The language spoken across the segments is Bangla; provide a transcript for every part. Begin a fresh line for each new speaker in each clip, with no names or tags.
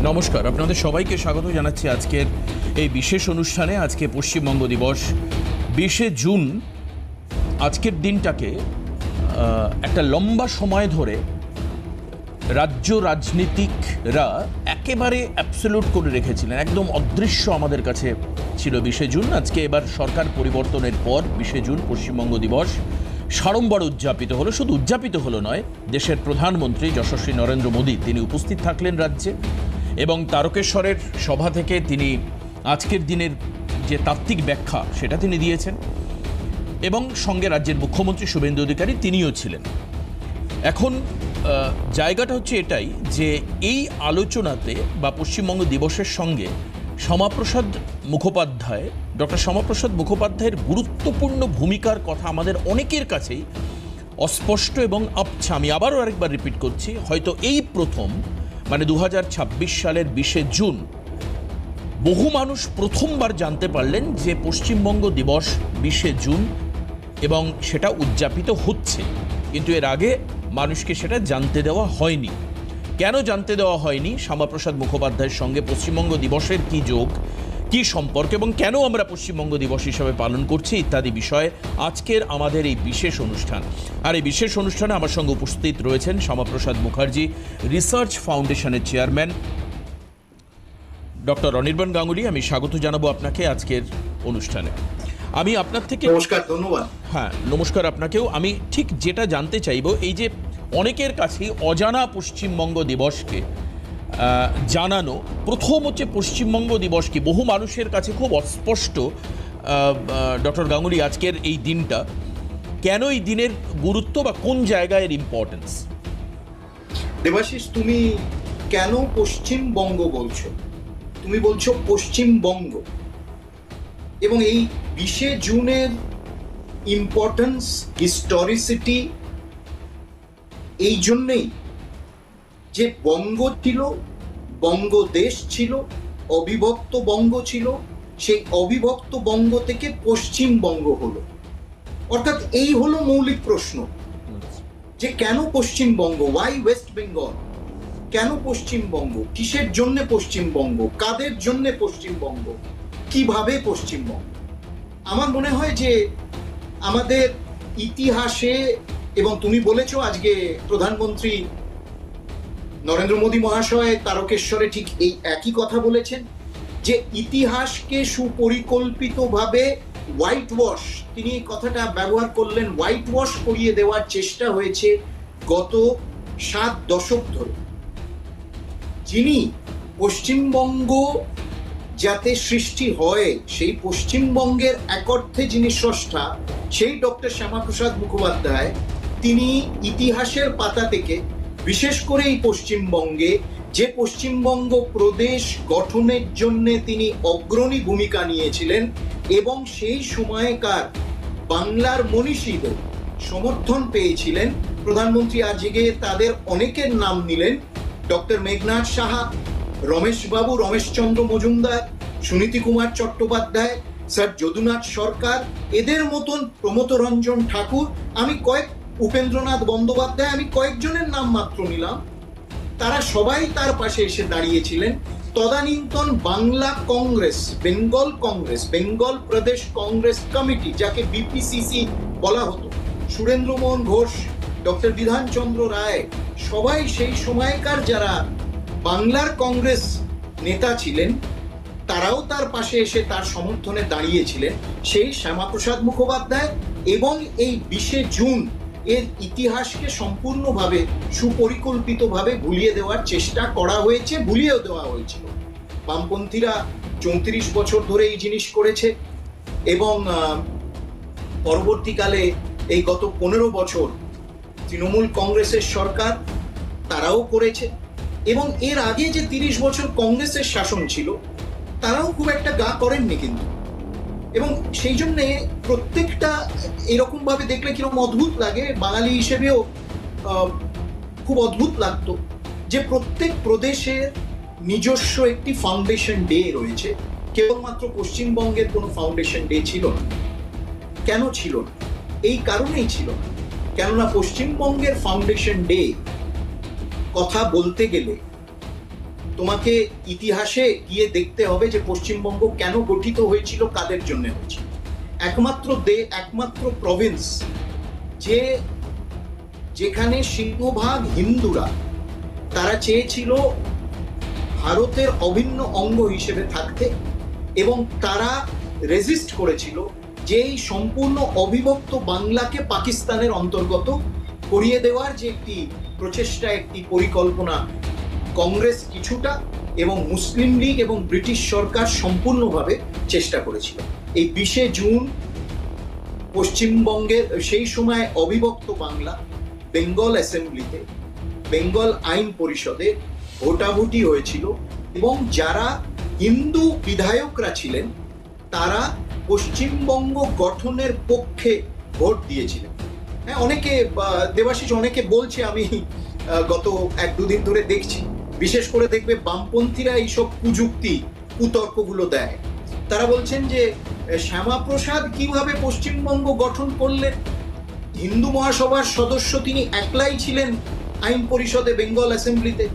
নমস্কার, আপনাদের সবাইকে স্বাগত জানাচ্ছি আজকের এই বিশেষ অনুষ্ঠানে। আজকে পশ্চিমবঙ্গ দিবস 20শে জুন। আজকের দিনটাকে একটা লম্বা সময় ধরে রাজ্য রাজনীতিকরা একেবারে অ্যাবসলিউট করে রেখেছিলেন, একদম অদৃশ্য আমাদের কাছে ছিল 20শে জুন। আজকে এবার সরকার পরিবর্তনের পর 20শে জুন পশ্চিমবঙ্গ দিবস সাড়ম্বর উদযাপিত হলো। শুধু উদযাপিত হলো নয়, দেশের প্রধানমন্ত্রী যশস্বী নরেন্দ্র মোদী তিনি উপস্থিত থাকলেন রাজ্যে, এবং তারকেশ্বরের সভা থেকে তিনি আজকের দিনের যে তাত্ত্বিক ব্যাখ্যা সেটা তিনি দিয়েছেন, এবং সঙ্গে রাজ্যের মুখ্যমন্ত্রী শুভেন্দু অধিকারী তিনিও ছিলেন। এখন জায়গাটা হচ্ছে এটাই যে এই আলোচনাতে বা পশ্চিমবঙ্গ দিবসের সঙ্গে শ্যামাপ্রসাদ মুখোপাধ্যায়, ডক্টর শ্যামাপ্রসাদ মুখোপাধ্যায়ের গুরুত্বপূর্ণ ভূমিকার কথা আমাদের অনেকের কাছেই অস্পষ্ট এবং আবছা। আমি আবারও আরেকবার রিপিট করছি, হয়তো এই প্রথম, মানে 2026 সালের 20শে জুন বহু মানুষ প্রথমবার জানতে পারলেন যে পশ্চিমবঙ্গ দিবস 20শে জুন এবং সেটা উদযাপিত হচ্ছে। কিন্তু এর আগে মানুষকে সেটা জানতে দেওয়া হয়নি। কেন জানতে দেওয়া হয়নি? শ্যামাপ্রসাদ মুখোপাধ্যায়ের সঙ্গে পশ্চিমবঙ্গ দিবসের কী যোগ, কী সম্পর্ক, এবং কেন আমরা পশ্চিমবঙ্গ দিবস হিসাবে পালন করছি ইত্যাদি বিষয়ে আজকের আমাদের এই বিশেষ অনুষ্ঠান। আর এই বিশেষ অনুষ্ঠানে আমার সঙ্গে উপস্থিত রয়েছেন শ্যামাপ্রসাদ মুখার্জি রিসার্চ ফাউন্ডেশনের চেয়ারম্যান ডক্টর অনির্বাণ গাঙ্গুলি। আমি স্বাগত জানাবো আপনাকে আজকের অনুষ্ঠানে। আমি আপনার থেকে
নমস্কার, ধন্যবাদ।
হ্যাঁ, নমস্কার আপনাকেও। আমি ঠিক যেটা জানতে চাইব, এই যে অনেকের কাছেই অজানা পশ্চিমবঙ্গ দিবসকে জানানো, প্রথম হচ্ছে পশ্চিমবঙ্গ দিবস কি বহু মানুষের কাছে খুব অস্পষ্ট। ডক্টর গাঙ্গুলি, আজকের এই দিনটা কেন, এই দিনের গুরুত্ব বা কোন জায়গায় এর ইম্পর্টেন্স?
দেবাশিস, তুমি কেন পশ্চিমবঙ্গ বলছো? তুমি বলছো পশ্চিমবঙ্গ, এবং এই 20শে জুনের ইম্পর্টেন্স, হিস্টোরিসিটি এই জন্যেই যে বঙ্গ ছিল, বঙ্গদেশ ছিল, অবিভক্ত বঙ্গ ছিল, সেই অবিভক্ত বঙ্গ থেকে পশ্চিমবঙ্গ হলো। অর্থাৎ এই হলো মৌলিক প্রশ্ন, যে কেন পশ্চিমবঙ্গ, ওয়াই ওয়েস্ট বেঙ্গল, কেন পশ্চিমবঙ্গ, কিসের জন্য পশ্চিমবঙ্গ, কাদের জন্য পশ্চিমবঙ্গ, কিভাবে পশ্চিমবঙ্গ। আমার মনে হয় যে আমাদের ইতিহাসে, এবং তুমি বলেছো আজকে প্রধানমন্ত্রী নরেন্দ্র মোদী মহাশয় তারকেশ্বরে ঠিক এই একই কথা বলেছেন, যে ইতিহাসকে সুপরিকল্পিতভাবে হোয়াইট ওয়াশ, তিনি এই কথাটা ব্যবহার করলেন, হোয়াইট ওয়াশ করিয়ে দেওয়ার চেষ্টা হয়েছে গত 7 দশক ধরে। যিনি পশ্চিমবঙ্গ যাতে সৃষ্টি হয়, সেই পশ্চিমবঙ্গের এক অর্থে যিনি স্রষ্টা, সেই ডক্টর শ্যামাপ্রসাদ মুখোপাধ্যায়, তিনি ইতিহাসের পাতা থেকে, বিশেষ করে এই পশ্চিমবঙ্গে, যে পশ্চিমবঙ্গ প্রদেশ গঠনের জন্য তিনি অগ্রণী ভূমিকা নিয়েছিলেন, এবং সেই সময়কার বাংলার মনীষীদের সমর্থন পেয়েছিলেন। প্রধানমন্ত্রী আজকে তাদের অনেকের নাম নিলেন, ডক্টর মেঘনাথ সাহা, রমেশবাবু, রমেশচন্দ্র মজুমদার, সুনীতি কুমার চট্টোপাধ্যায়, স্যার যদুনাথ সরকার, এদের মতন প্রমথ রঞ্জন ঠাকুর, উপেন্দ্রনাথ বন্দ্যোপাধ্যায়, আমি কয়েকজনের নাম মাত্র নিলাম। তারা সবাই তার পাশে এসে দাঁড়িয়েছিলেন। তদানীন্তন বাংলা কংগ্রেস, বেঙ্গল কংগ্রেস, বেঙ্গল প্রদেশ কংগ্রেস কমিটি, যাকে বিপিসিসি বলা হতো, সুরেন্দ্রমোহন ঘোষ, ডক্টর বিধানচন্দ্র রায়, সবাই সেই সময়কার যারা বাংলার কংগ্রেস নেতা ছিলেন, তারাও তার পাশে এসে তার সমর্থনে দাঁড়িয়েছিলেন। সেই শ্যামাপ্রসাদ মুখোপাধ্যায়, এবং এই 20শে জুন এর ইতিহাসকে সম্পূর্ণভাবে সুপরিকল্পিতভাবে ভুলিয়ে দেওয়ার চেষ্টা করা হয়েছে, ভুলিয়েও দেওয়া হয়েছিল। বামপন্থীরা 34 বছর ধরে এই জিনিস করেছে, এবং পরবর্তীকালে এই গত 15 বছর তৃণমূল কংগ্রেসের সরকার, তারাও করেছে, এবং এর আগে যে 30 বছর কংগ্রেসের শাসন ছিল, তারাও খুব একটা গা করেননি কিন্তু। এবং সেই জন্যে প্রত্যেকটা এরকম ভাবে দেখলে কিরকম অদ্ভুত লাগে, বাঙালি হিসেবেও খুব অদ্ভুত লাগতো, যে প্রত্যেক প্রদেশের নিজস্ব একটি ফাউন্ডেশন ডে রয়েছে, কেবলমাত্র পশ্চিমবঙ্গের কোনো ফাউন্ডেশন ডে ছিল না। কেন ছিল না? এই কারণেই ছিল না, কেননা পশ্চিমবঙ্গের ফাউন্ডেশন ডে কথা বলতে গেলে তোমাকে ইতিহাসে গিয়ে দেখতে হবে যে পশ্চিমবঙ্গ কেন গঠিত হয়েছিল, কাদের জন্য হয়েছিল। একমাত্র প্রভিন্স যেখানে সিংহভাগ হিন্দুরা তারা চেয়েছিল ভারতের অভিন্ন অঙ্গ হিসেবে থাকতে, এবং তারা রেজিস্ট করেছিল যে এই সম্পূর্ণ অবিভক্ত বাংলাকে পাকিস্তানের অন্তর্গত করিয়ে দেওয়ার যে একটি প্রচেষ্টা, একটি পরিকল্পনা কংগ্রেস কিছুটা এবং মুসলিম লীগ এবং ব্রিটিশ সরকার সম্পূর্ণভাবে চেষ্টা করেছিল। এই 20শে জুন পশ্চিমবঙ্গের সেই সময় অবিভক্ত বাংলা বেঙ্গল অ্যাসেম্বলিতে, বেঙ্গল আইন পরিষদে ভোটাভুটি হয়েছিল, এবং যারা হিন্দু বিধায়করা ছিলেন তারা পশ্চিমবঙ্গ গঠনের পক্ষে ভোট দিয়েছিলেন। হ্যাঁ, দেবাশিস অনেকে বলছে, আমি গত 1-2 দিন ধরে দেখছি, বিশেষ করে দেখবে বামপন্থীরা এইসব কুতর্কগুলো দেয়। তারা বলছেন যে শ্যামাপ্রসাদ কিভাবে পশ্চিমবঙ্গ গঠন করলেন, হিন্দু মহাসভার সদস্য তিনি একলাই ছিলেন আইন পরিষদে বেঙ্গল অ্যাসেম্বলিতে,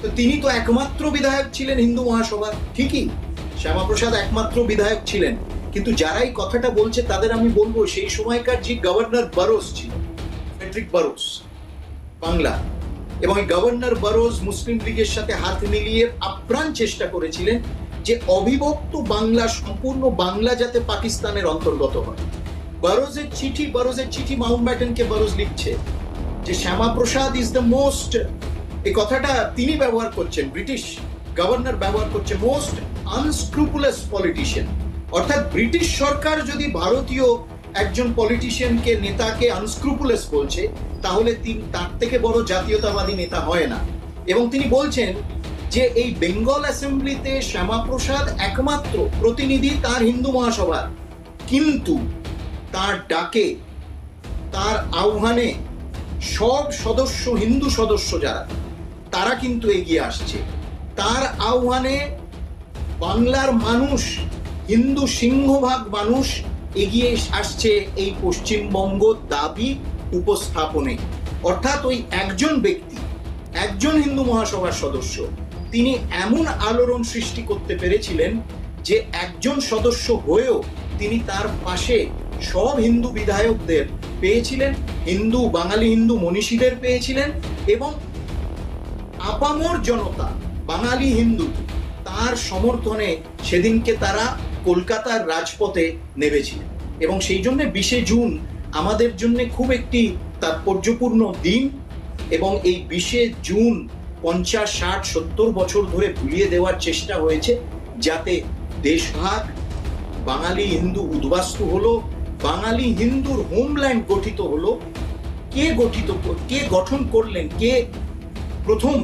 তো তিনি তো একমাত্র বিধায়ক ছিলেন হিন্দু মহাসভার। ঠিকই, শ্যামাপ্রসাদ একমাত্র বিধায়ক ছিলেন, কিন্তু যারা এই কথাটা বলছে তাদের আমি বলবো সেই সময়কার যে গভর্নর বারোস ছিল, ফ্রেডরিক বারোস বাংলা, এবং এই গভর্নর বারোস মুসলিম লীগের সাথে হাত মিলিয়ে আপ্রাণ চেষ্টা করেছিলেন যে অবিভক্ত বাংলা, সম্পূর্ণ বাংলা যাতে পাকিস্তানের অন্তর্গত হয়। বারোজের চিঠি মাউন্টব্যাটেনকে বারোস লিখছে যে শ্যামাপ্রসাদ ইজ দ্য মোস্ট, এই কথাটা তিনি ব্যবহার করছেন, ব্রিটিশ গভর্নর ব্যবহার করছে, মোস্ট আনস্ক্রুপুলাস পলিটিশিয়ান। অর্থাৎ ব্রিটিশ সরকার যদি ভারতীয় একজন পলিটিশিয়ানকে, নেতাকে আনস্ক্রুপুলাস বলছে, তাহলে তিনি তার থেকে বড় জাতীয়তাবাদী নেতা হয় না। এবং তিনি বলছেন যে এই বেঙ্গল অ্যাসেম্বলিতে শ্যামাপ্রসাদ একমাত্র প্রতিনিধি তার হিন্দু মহাসভার, কিন্তু তার ডাকে, তার আহ্বানে সব সদস্য, হিন্দু সদস্য যারা, তারা কিন্তু এগিয়ে আসছে। তার আহ্বানে বাংলার মানুষ, হিন্দু সিংহভাগ মানুষ এগিয়ে আসছে এই পশ্চিমবঙ্গ দাবি উপস্থাপনে। অর্থাৎ ওই একজন ব্যক্তি, একজন হিন্দু মহাসভার সদস্য, তিনি এমন আলোড়ন সৃষ্টি করতে পেরেছিলেন যে একজন সদস্য হয়েও তিনি তার পাশে সব হিন্দু বিধায়কদের পেয়েছিলেন, বাঙালি হিন্দু মনীষীদের পেয়েছিলেন, এবং আপামর জনতা, বাঙালি হিন্দু, তার সমর্থনে সেদিনকে তারা কলকাতার রাজপথে নেমেছিলেন। এবং সেই জন্য 20শে জুন আমাদের জন্য খুব একটি তাৎপর্যপূর্ণ দিন, এবং এই 20শে জুন 50, 60, 70 বছর ধরে ভুলিয়ে দেওয়ার চেষ্টা হয়েছে, যাতে দেশভাগ, বাঙালি হিন্দু উদ্বাস্তু হলো, বাঙালি হিন্দুর হোমল্যান্ড গঠিত হলো। কে গঠন করলেন, কে প্রথম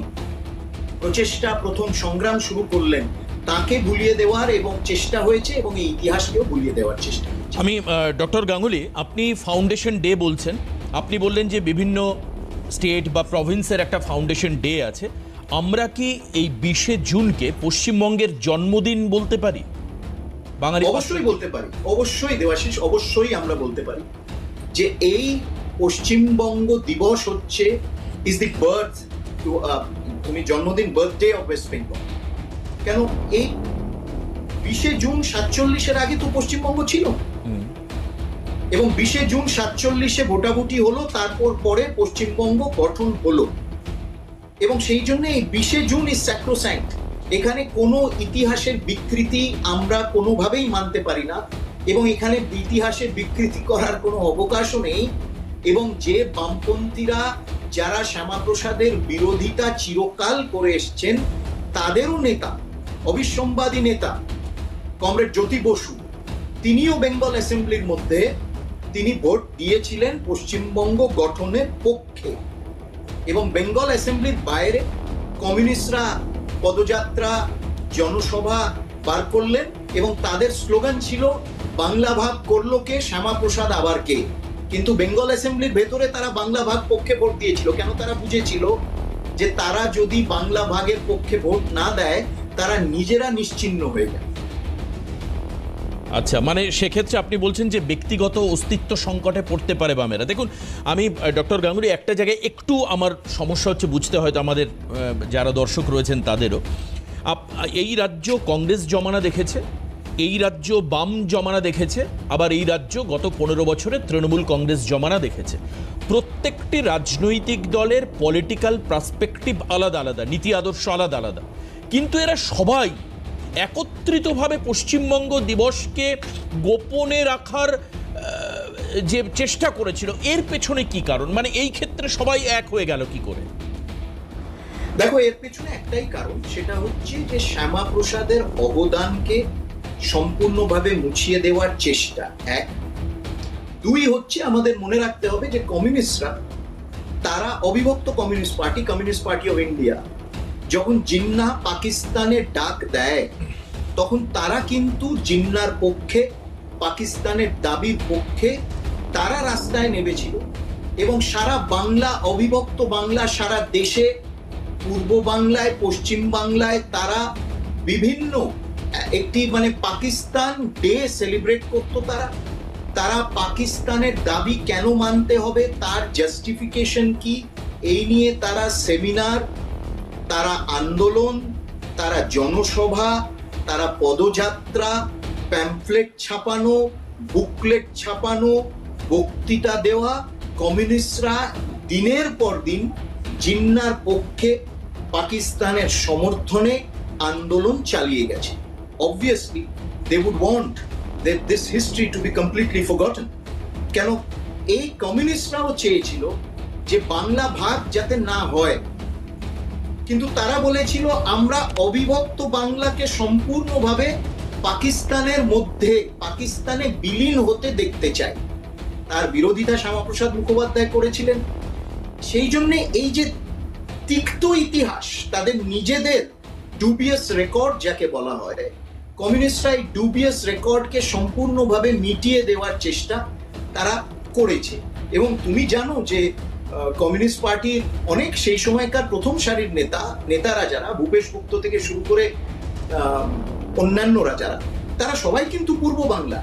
প্রচেষ্টা, প্রথম সংগ্রাম শুরু করলেন, তাকে ভুলিয়ে দেওয়ার এবং চেষ্টা হয়েছে, এবং এই ইতিহাসকেও ভুলিয়ে দেওয়ার চেষ্টা হয়েছে।
আমি ডক্টর গাঙ্গুলি, আপনি ফাউন্ডেশন ডে বলছেন, আপনি বললেন যে বিভিন্ন স্টেট বা প্রভিন্সের একটা ফাউন্ডেশন ডে আছে। আমরা কি এই 20শে জুনকে পশ্চিমবঙ্গের জন্মদিন বলতে পারি? বাঙালি
অবশ্যই বলতে পারি, অবশ্যই দেবাশিস, অবশ্যই আমরা বলতে পারি যে এই পশ্চিমবঙ্গ দিবস হচ্ছে ইজ দি বার্থ টু, তুমি জন্মদিন, বার্থডে অফ ওয়েস্ট বেঙ্গল। কেন, এই 20শে জুন 47-এর আগে তো পশ্চিমবঙ্গ ছিল, এবং 20শে জুন 47-এ ভোটাভুটি হলো, তারপর পরে পশ্চিমবঙ্গ গঠন হলো। এবং সেই জন্য এই 20শে জুন ইজ স্যাক্রোস্যাঙ্ক্ট। এখানে কোনো ইতিহাসের বিকৃতি আমরা কোনোভাবেই মানতে পারি না, এবং এখানে ইতিহাসের বিকৃতি করার কোনো অবকাশও নেই। এবং যে বামপন্থীরা যারা শ্যামাপ্রসাদের বিরোধিতা চিরকাল করে এসছেন, তাদেরও নেতা, অবিসম্বাদী নেতা কমরেড জ্যোতি বসু, তিনিও বেঙ্গল অ্যাসেম্বলির মধ্যে তিনি ভোট দিয়েছিলেন পশ্চিমবঙ্গ গঠনের পক্ষে। এবং বেঙ্গল অ্যাসেম্বলির বাইরে কমিউনিস্টরা পদযাত্রা, জনসভা বার করলেন, এবং তাদের স্লোগান ছিল বাংলা ভাগ করলো কে, শ্যামাপ্রসাদ আবার কে। কিন্তু বেঙ্গল অ্যাসেম্বলির ভেতরে তারা বাংলা ভাগ পক্ষে ভোট দিয়েছিল। কেন? তারা বুঝেছিল যে তারা যদি বাংলা ভাগের পক্ষে ভোট না দেয়, তারা নিজেরা নিশ্চিহ্ন হয়ে যায়।
আচ্ছা, মানে সেক্ষেত্রে আপনি বলছেন যে ব্যক্তিগত অস্তিত্ব সংকটে পড়তে পারে বামেরা। দেখুন, আমি ডক্টর গাঙ্গুলি একটা জায়গায় একটু আমার সমস্যা হচ্ছে বুঝতে, হয়তো আমাদের যারা দর্শক রয়েছেন তাদেরও, এই রাজ্য কংগ্রেস জমানা দেখেছে, এই রাজ্য বাম জমানা দেখেছে, আবার এই রাজ্য গত 15 বছরে তৃণমূল কংগ্রেস জমানা দেখেছে। প্রত্যেকটি রাজনৈতিক দলের পলিটিক্যাল পার্সপেক্টিভ আলাদা আলাদা, নীতি আদর্শ আলাদা আলাদা, কিন্তু এরা সবাই একত্রিতভাবে পশ্চিমবঙ্গ দিবসকে গোপনে রাখার যে চেষ্টা করেছিল, এর পেছনে কি কারণ? মানে এই ক্ষেত্রে সবাই এক হয়ে গেল কি করে?
দেখো, এর পেছনে একটাই কারণ, সেটা হচ্ছে যে শ্যামাপ্রসাদের অবদানকে সম্পূর্ণভাবে মুছিয়ে দেওয়ার চেষ্টা, এক। দুই হচ্ছে আমাদের মনে রাখতে হবে যে কমিউনিস্টরা, তারা অবিভক্ত কমিউনিস্ট পার্টি অফ ইন্ডিয়া যখন জিন্নাহ পাকিস্তানের ডাক দেয়, তখন তারা কিন্তু জিন্নাহর পক্ষে, পাকিস্তানের দাবির পক্ষে তারা রাস্তায় নেমেছিল। এবং সারা বাংলা, অবিভক্ত বাংলা, সারা দেশে, পূর্ব বাংলায়, পশ্চিম বাংলায় তারা বিভিন্ন একটি পাকিস্তান ডে সেলিব্রেট করতো। তারা পাকিস্তানের দাবি কেন মানতে হবে, তার জাস্টিফিকেশন কি, এই নিয়ে তারা সেমিনার, তারা আন্দোলন, তারা জনসভা, তারা পদযাত্রা, প্যাম্ফলেট ছাপানো, বুকলেট ছাপানো, বক্তৃতা দেওয়া। কমিউনিস্টরা দিনের পর দিন জিন্নাহর পক্ষে, পাকিস্তানের সমর্থনে আন্দোলন চালিয়ে গেছে। Obviously, they would want this history to be completely forgotten. কেন এই কমিউনিস্টরাও চেয়েছিল যে বাংলা ভাগ যাতে না হয়, কিন্তু তারা বলেছিল আমরা অবিভক্ত বাংলাকে সম্পূর্ণভাবে পাকিস্তানের মধ্যে, পাকিস্তানে বিলীন হতে দেখতে চাই। তার বিরোধিতা শ্যামাপ্রসাদ মুখোপাধ্যায় করেছিলেন। সেই জন্য এই যে তিক্ত ইতিহাস, তাদের নিজেদের ডুবিয়াস রেকর্ড যাকে বলা হয়, কমিউনিস্টরা এই ডুবিয়াস রেকর্ডকে সম্পূর্ণভাবে মিটিয়ে দেওয়ার চেষ্টা তারা করেছে। এবং তুমি জানো যে কমিউনিস্ট পার্টির অনেক সেই সময়কার প্রথম সারির নেতারা যারা, ভূপেশ গুপ্ত থেকে শুরু করে অন্যান্যরা যারা, তারা সবাই কিন্তু পূর্ব বাংলা,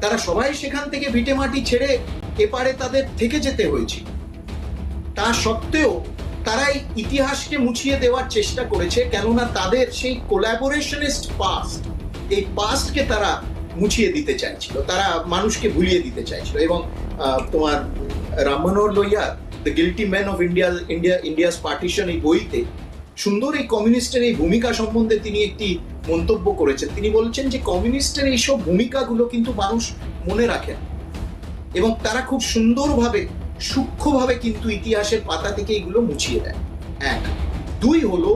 তারা সবাই সেখান থেকে ভিটেমাটি ছেড়ে এপারে তাদের থেকে যেতে হয়েছিল। তা সত্ত্বেও তারা এই ইতিহাসকে মুছিয়ে দেওয়ার চেষ্টা করেছে, কেননা তাদের সেই কোলাবোরেশনিস্ট পাস্ট, এই পাস্টকে তারা মুছিয়ে দিতে চাইছিল, তারা মানুষকে ভুলিয়ে দিতে চাইছিল। এবং তোমার রাম মনোহর লোহিয়ার the guilty man of India's partition এই বইতে সুন্দর এই কমিউনিস্টের এই ভূমিকা সম্বন্ধে তিনি একটি মন্তব্য করেছেন। তিনি বলছেন যে কমিউনিস্টের এইসব ভূমিকাগুলো কিন্তু মানুষ মনে রাখেন এবং তারা খুব সুন্দরভাবে, সূক্ষ্মভাবে কিন্তু ইতিহাসের পাতা থেকে এগুলো মুছিয়ে দেয়। এক। দুই হলো,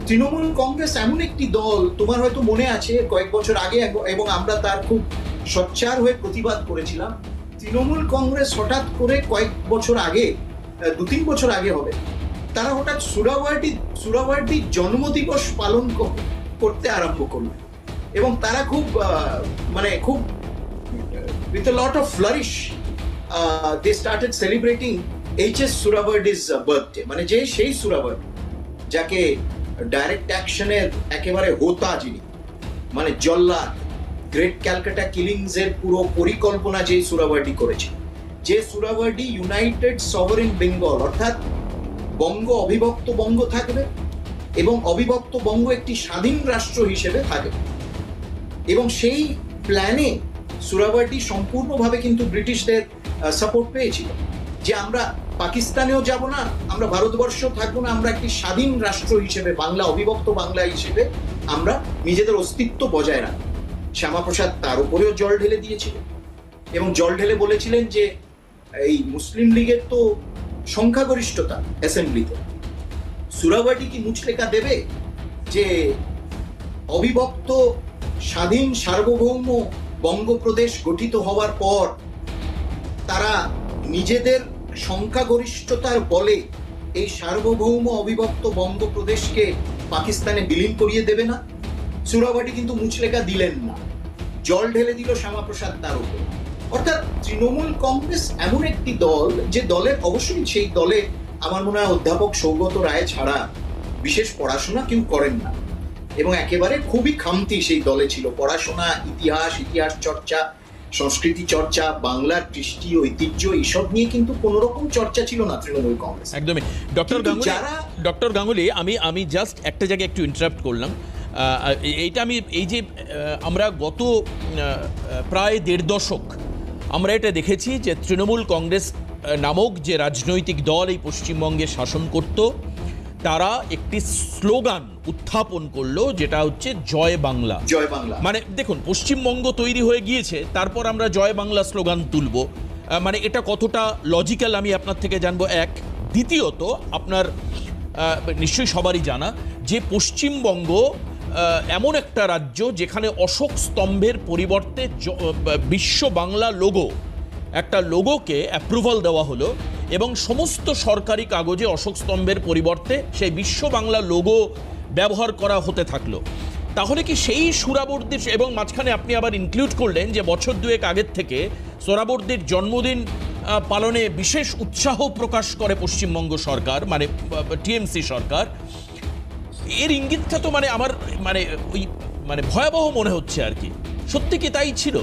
তৃণমূল কংগ্রেস এমন একটি দল, তোমার হয়তো মনে আছে কয়েক বছর আগে, এবং আমরা তার খুব সোচ্চার হয়ে প্রতিবাদ করেছিলাম। তৃণমূল কংগ্রেস হঠাৎ করে কয়েক বছর আগে, 2-3 বছর আগে হবে, তারা হঠাৎ সুরাওয়ার্ডি জন্মদিবস পালন করতে আরম্ভ করলো। এবং তারা খুব with a lot of flourish they started celebrating H.S. Surawardi's birthday, সেই সুরাওয়ার্ডি যাকে ডাইরেক্ট অ্যাকশনের একেবারে হোতা, যিনি জল্লাদ, গ্রেট ক্যালকাটা কিলিংস এর পুরো পরিকল্পনা যে সুরাওয়ার্ডি করেছে, যে সুরাওয়ার্ডি ইউনাইটেড সভারেন বেঙ্গল, অর্থাৎ বঙ্গ, অবিভক্ত বঙ্গ থাকবে এবং অবিভক্ত বঙ্গ একটি স্বাধীন রাষ্ট্র হিসেবে থাকবে। এবং সেই প্ল্যানে সুরাওয়ার্ডি সম্পূর্ণভাবে কিন্তু ব্রিটিশদের সাপোর্ট পেয়েছিল, যে আমরা পাকিস্তানেও যাব না, আমরা ভারতবর্ষেও থাকবো না, আমরা একটি স্বাধীন রাষ্ট্র হিসেবে, বাংলা, অবিভক্ত বাংলা হিসেবে আমরা নিজেদের অস্তিত্ব বজায় রাখবো। শ্যামাপ্রসাদ তার উপরেও জল ঢেলে দিয়েছিলেন এবং জল ঢেলে বলেছিলেন যে এই মুসলিম লীগের তো সংখ্যাগরিষ্ঠতা অ্যাসেম্বলিতে, সুরাওয়ার্ডি কি মুচলেখা দেবে যে অবিভক্ত স্বাধীন সার্বভৌম বঙ্গপ্রদেশ গঠিত হওয়ার পর তারা নিজেদের সংখ্যাগরিষ্ঠতার বলে এই সার্বভৌম অবিভক্ত বঙ্গপ্রদেশকে পাকিস্তানে বিলীন করিয়ে দেবে না? সুরাওয়ার্ডি কিন্তু মুচলেখা দিলেন না, জল ঢেলে দিল শ্যামাপ্রসাদ তার উপর। অর্থাৎ তৃণমূল কংগ্রেস এমন একটি দল, যে দলের, অবশ্যই সেই দলে আমার মনে হয় অধ্যাপক সৌগত রায় ছাড়া বিশেষ পড়াশোনা কেউ করেন না, এবং একেবারে খুবই খামতি সেই দলে ছিল। পড়াশোনা, ইতিহাস চর্চা, সংস্কৃতি চর্চা, বাংলার কৃষ্টি ঐতিহ্য, এইসব নিয়ে কিন্তু কোন রকম চর্চা ছিল না তৃণমূল কংগ্রেস।
একদমই। ডক্টর গাঙ্গুলি, আমি জাস্ট একটা জায়গায় একটু ইন্টারাপ্ট করলাম। এইটা আমি এই যে আমরা গত প্রায় ১.৫ দশক আমরা এটা দেখেছি যে তৃণমূল কংগ্রেস নামক যে রাজনৈতিক দল এই পশ্চিমবঙ্গে শাসন করত, তারা একটি স্লোগান উত্থাপন করলো, যেটা হচ্ছে জয় বাংলা।
জয় বাংলা
মানে দেখুন, পশ্চিমবঙ্গ তৈরি হয়ে গিয়েছে, তারপর আমরা জয় বাংলা স্লোগান তুলব, মানে এটা কতটা লজিক্যাল আমি আপনার থেকে জানবো, এক। দ্বিতীয়ত, আপনার নিশ্চয়ই সবারই জানা যে পশ্চিমবঙ্গ এমন একটা রাজ্য যেখানে অশোক স্তম্ভের পরিবর্তে বিশ্ব বাংলা লোগো, একটা লোগোকে অ্যাপ্রুভাল দেওয়া হলো এবং সমস্ত সরকারি কাগজে অশোক স্তম্ভের পরিবর্তে সেই বিশ্ব বাংলা লোগো ব্যবহার করা হতে থাকলো। তাহলে কি সেই সোহরাবর্দীর, এবং মাঝখানে আপনি আবার ইনক্লুড করলেন যে বছর দুয়েক আগের থেকে সোহরাবর্দীর জন্মদিন পালনে বিশেষ উৎসাহ প্রকাশ করে পশ্চিমবঙ্গ সরকার, মানে টিএমসি সরকার, এর ইঙ্গিতটা তো মানে আমার মানে ওই মানে ভয়াবহ মনে হচ্ছে আর কি। সত্যি কি তাই ছিল?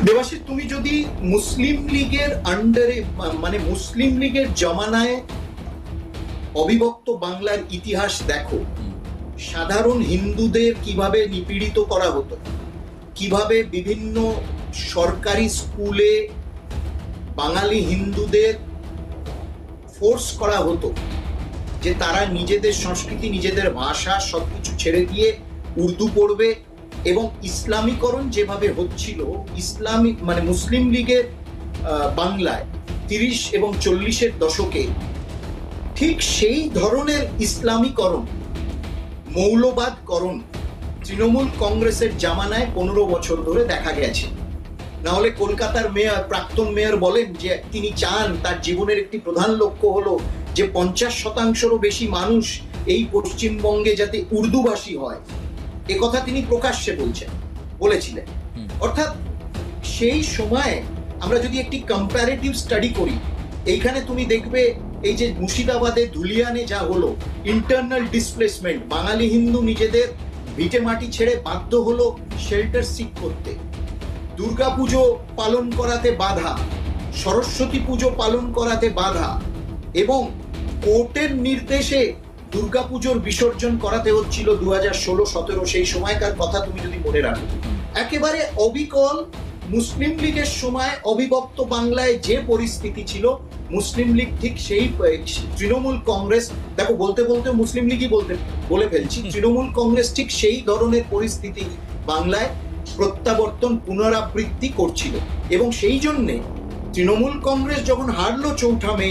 দেবাশিস, তুমি যদি মুসলিম লীগের আন্ডারে, মানে মুসলিম লীগের জমানায় অবিভক্ত বাংলার ইতিহাস দেখো, সাধারণ হিন্দুদের কিভাবে নিপীড়িত করা হতো, কিভাবে বিভিন্ন সরকারি স্কুলে বাঙালি হিন্দুদের ফোর্স করা হতো যে তারা নিজেদের সংস্কৃতি, নিজেদের ভাষা সবকিছু ছেড়ে দিয়ে উর্দু পড়বে, এবং ইসলামীকরণ যেভাবে হচ্ছিল, ইসলামী মানে মুসলিম লীগের বাংলায় 30 এবং 40-এর দশকে ঠিক সেই ধরনের ইসলামীকরণ, মৌলবাদকরণ তৃণমূল কংগ্রেসের জামানায় 15 বছর ধরে দেখা গেছে। না হলে কলকাতার মেয়র, প্রাক্তন মেয়র বলেন যে তিনি চান তার জীবনের একটি প্রধান লক্ষ্য হলো যে 50%-রও বেশি মানুষ এই পশ্চিমবঙ্গে যাতে উর্দুভাষী হয়, এ কথা তিনি প্রকাশ্যে বলেছিলেন। অর্থাৎ সেই সময়ে আমরা যদি একটি কম্পারেটিভ স্টাডি করি, এইখানে তুমি দেখবে এই যে মুর্শিদাবাদে ধুলিয়ানে যা হলো, ইন্টারনাল ডিসপ্লেসমেন্ট, বাঙালি হিন্দু নিজেদের ভিটে মাটি ছেড়ে বাধ্য হলো শেল্টার সিক করতে, দুর্গাপুজো পালন করাতে বাধা, সরস্বতী পুজো পালন করাতে বাধা, এবং কোর্টের নির্দেশে দুর্গাপুজোর বিসর্জন করাতে হচ্ছিল 2016-17 সেই সময়কার কথা তুমি যদি মনে রাখো। একেবারে অবিকল মুসলিম লীগের সময় অবিভক্ত বাংলায় যে পরিস্থিতি ছিল, মুসলিম লীগ ঠিক সেই, তৃণমূল কংগ্রেস, দেখো বলতে বলতে মুসলিম লীগই বলে ফেলছি, তৃণমূল কংগ্রেস ঠিক সেই ধরনের পরিস্থিতি বাংলায় প্রত্যাবর্তন, পুনরাবৃত্তি করছিল। এবং সেই জন্যে তৃণমূল কংগ্রেস যখন হারলো 4 মে,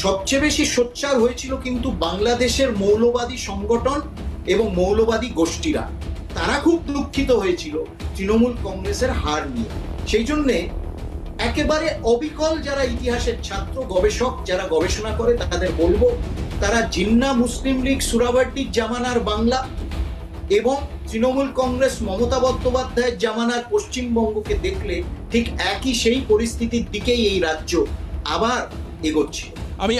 সবচেয়ে বেশি সোচ্চার হয়েছিল কিন্তু বাংলাদেশের মৌলবাদী সংগঠন এবং মৌলবাদী গোষ্ঠীরা। তারা খুব দুঃখিত হয়েছিল তৃণমূল কংগ্রেসের হার নিয়ে। সেই জন্যে একেবারে অবিকল যারা ইতিহাসের ছাত্র, গবেষক যারা গবেষণা করে, তাদের বলবো তারা জিন্নাহ মুসলিম লীগ সোহরাওয়ার্দীর জামানার বাংলা এবং তৃণমূল কংগ্রেস মমতা বন্দ্যোপাধ্যায়ের জামানার পশ্চিমবঙ্গকে দেখলে ঠিক একই সেই পরিস্থিতির দিকেই এই রাজ্য আবার এগোচ্ছে।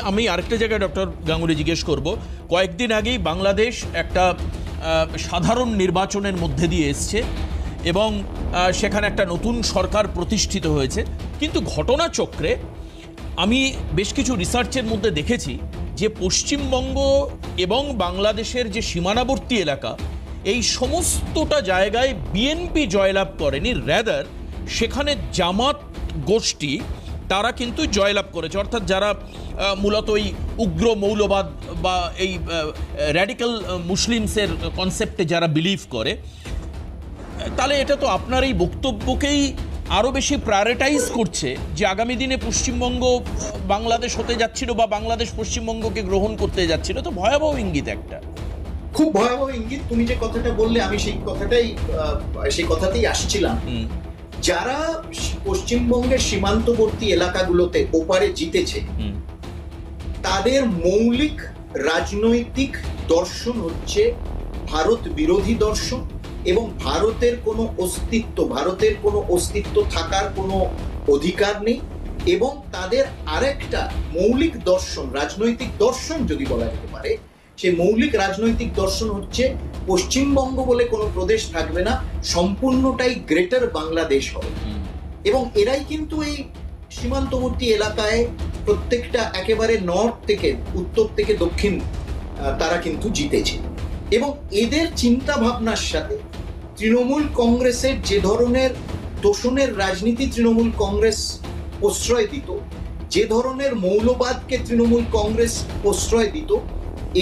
আমি আরেকটা জায়গায় ডক্টর গাঙ্গুলি জিজ্ঞেস করব, কয়েকদিন আগেই বাংলাদেশ একটা সাধারণ নির্বাচনের মধ্যে দিয়ে এসছে এবং সেখানে একটা নতুন সরকার প্রতিষ্ঠিত হয়েছে, কিন্তু ঘটনাচক্রে আমি বেশ কিছু রিসার্চের মধ্যে দেখেছি যে পশ্চিমবঙ্গ এবং বাংলাদেশের যে সীমানাবর্তী এলাকা, এই সমস্তটা জায়গায় বিএনপি জয়লাভ করেনি, র্যাদার সেখানে জামাত গোষ্ঠী তারা কিন্তু জয়লাভ করেছে। অর্থাৎ যারা মূলত ওই উগ্র মৌলবাদ বা এই র্যাডিক্যাল মুসলিমসের কনসেপ্টে যারা বিলিভ করে, তাহলে এটা তো আপনার এই বক্তব্যকেই আরও বেশি প্রায়োরিটাইজ করছে যে আগামী দিনে পশ্চিমবঙ্গ বাংলাদেশ হতে যাচ্ছিল বা বাংলাদেশ পশ্চিমবঙ্গকে গ্রহণ করতে যাচ্ছিল। তো ভয়াবহ ইঙ্গিত, একটা
খুব ভয়াবহ ইঙ্গিত। তুমি যে কথাটা বললে আমি সেই কথাতেই আসছিলাম। যারা পশ্চিমবঙ্গের সীমান্তবর্তী এলাকাগুলোতে ওপারে জিতেছে, তাদের মৌলিক রাজনৈতিক দর্শন হচ্ছে ভারত বিরোধী দর্শন, এবং ভারতের কোনো অস্তিত্ব থাকার কোনো অধিকার নেই। এবং তাদের আরেকটা মৌলিক দর্শন, রাজনৈতিক দর্শন যদি বলা যেতে পারে, সেই মৌলিক রাজনৈতিক দর্শন হচ্ছে পশ্চিমবঙ্গ বলে কোনো প্রদেশ থাকবে না, সম্পূর্ণটাই গ্রেটার বাংলাদেশ হবে। এবং এরাই কিন্তু এই সীমান্তবর্তী এলাকায় প্রত্যেকটা একেবারে নর্থ থেকে, উত্তর থেকে দক্ষিণ, তারা কিন্তু জিতেছে। এবং এদের চিন্তা ভাবনার সাথে তৃণমূল কংগ্রেসের যে ধরনের তোষণের রাজনীতি তৃণমূল কংগ্রেস প্রশ্রয় দিত, যে ধরনের মৌলবাদকে তৃণমূল কংগ্রেস প্রশ্রয় দিত,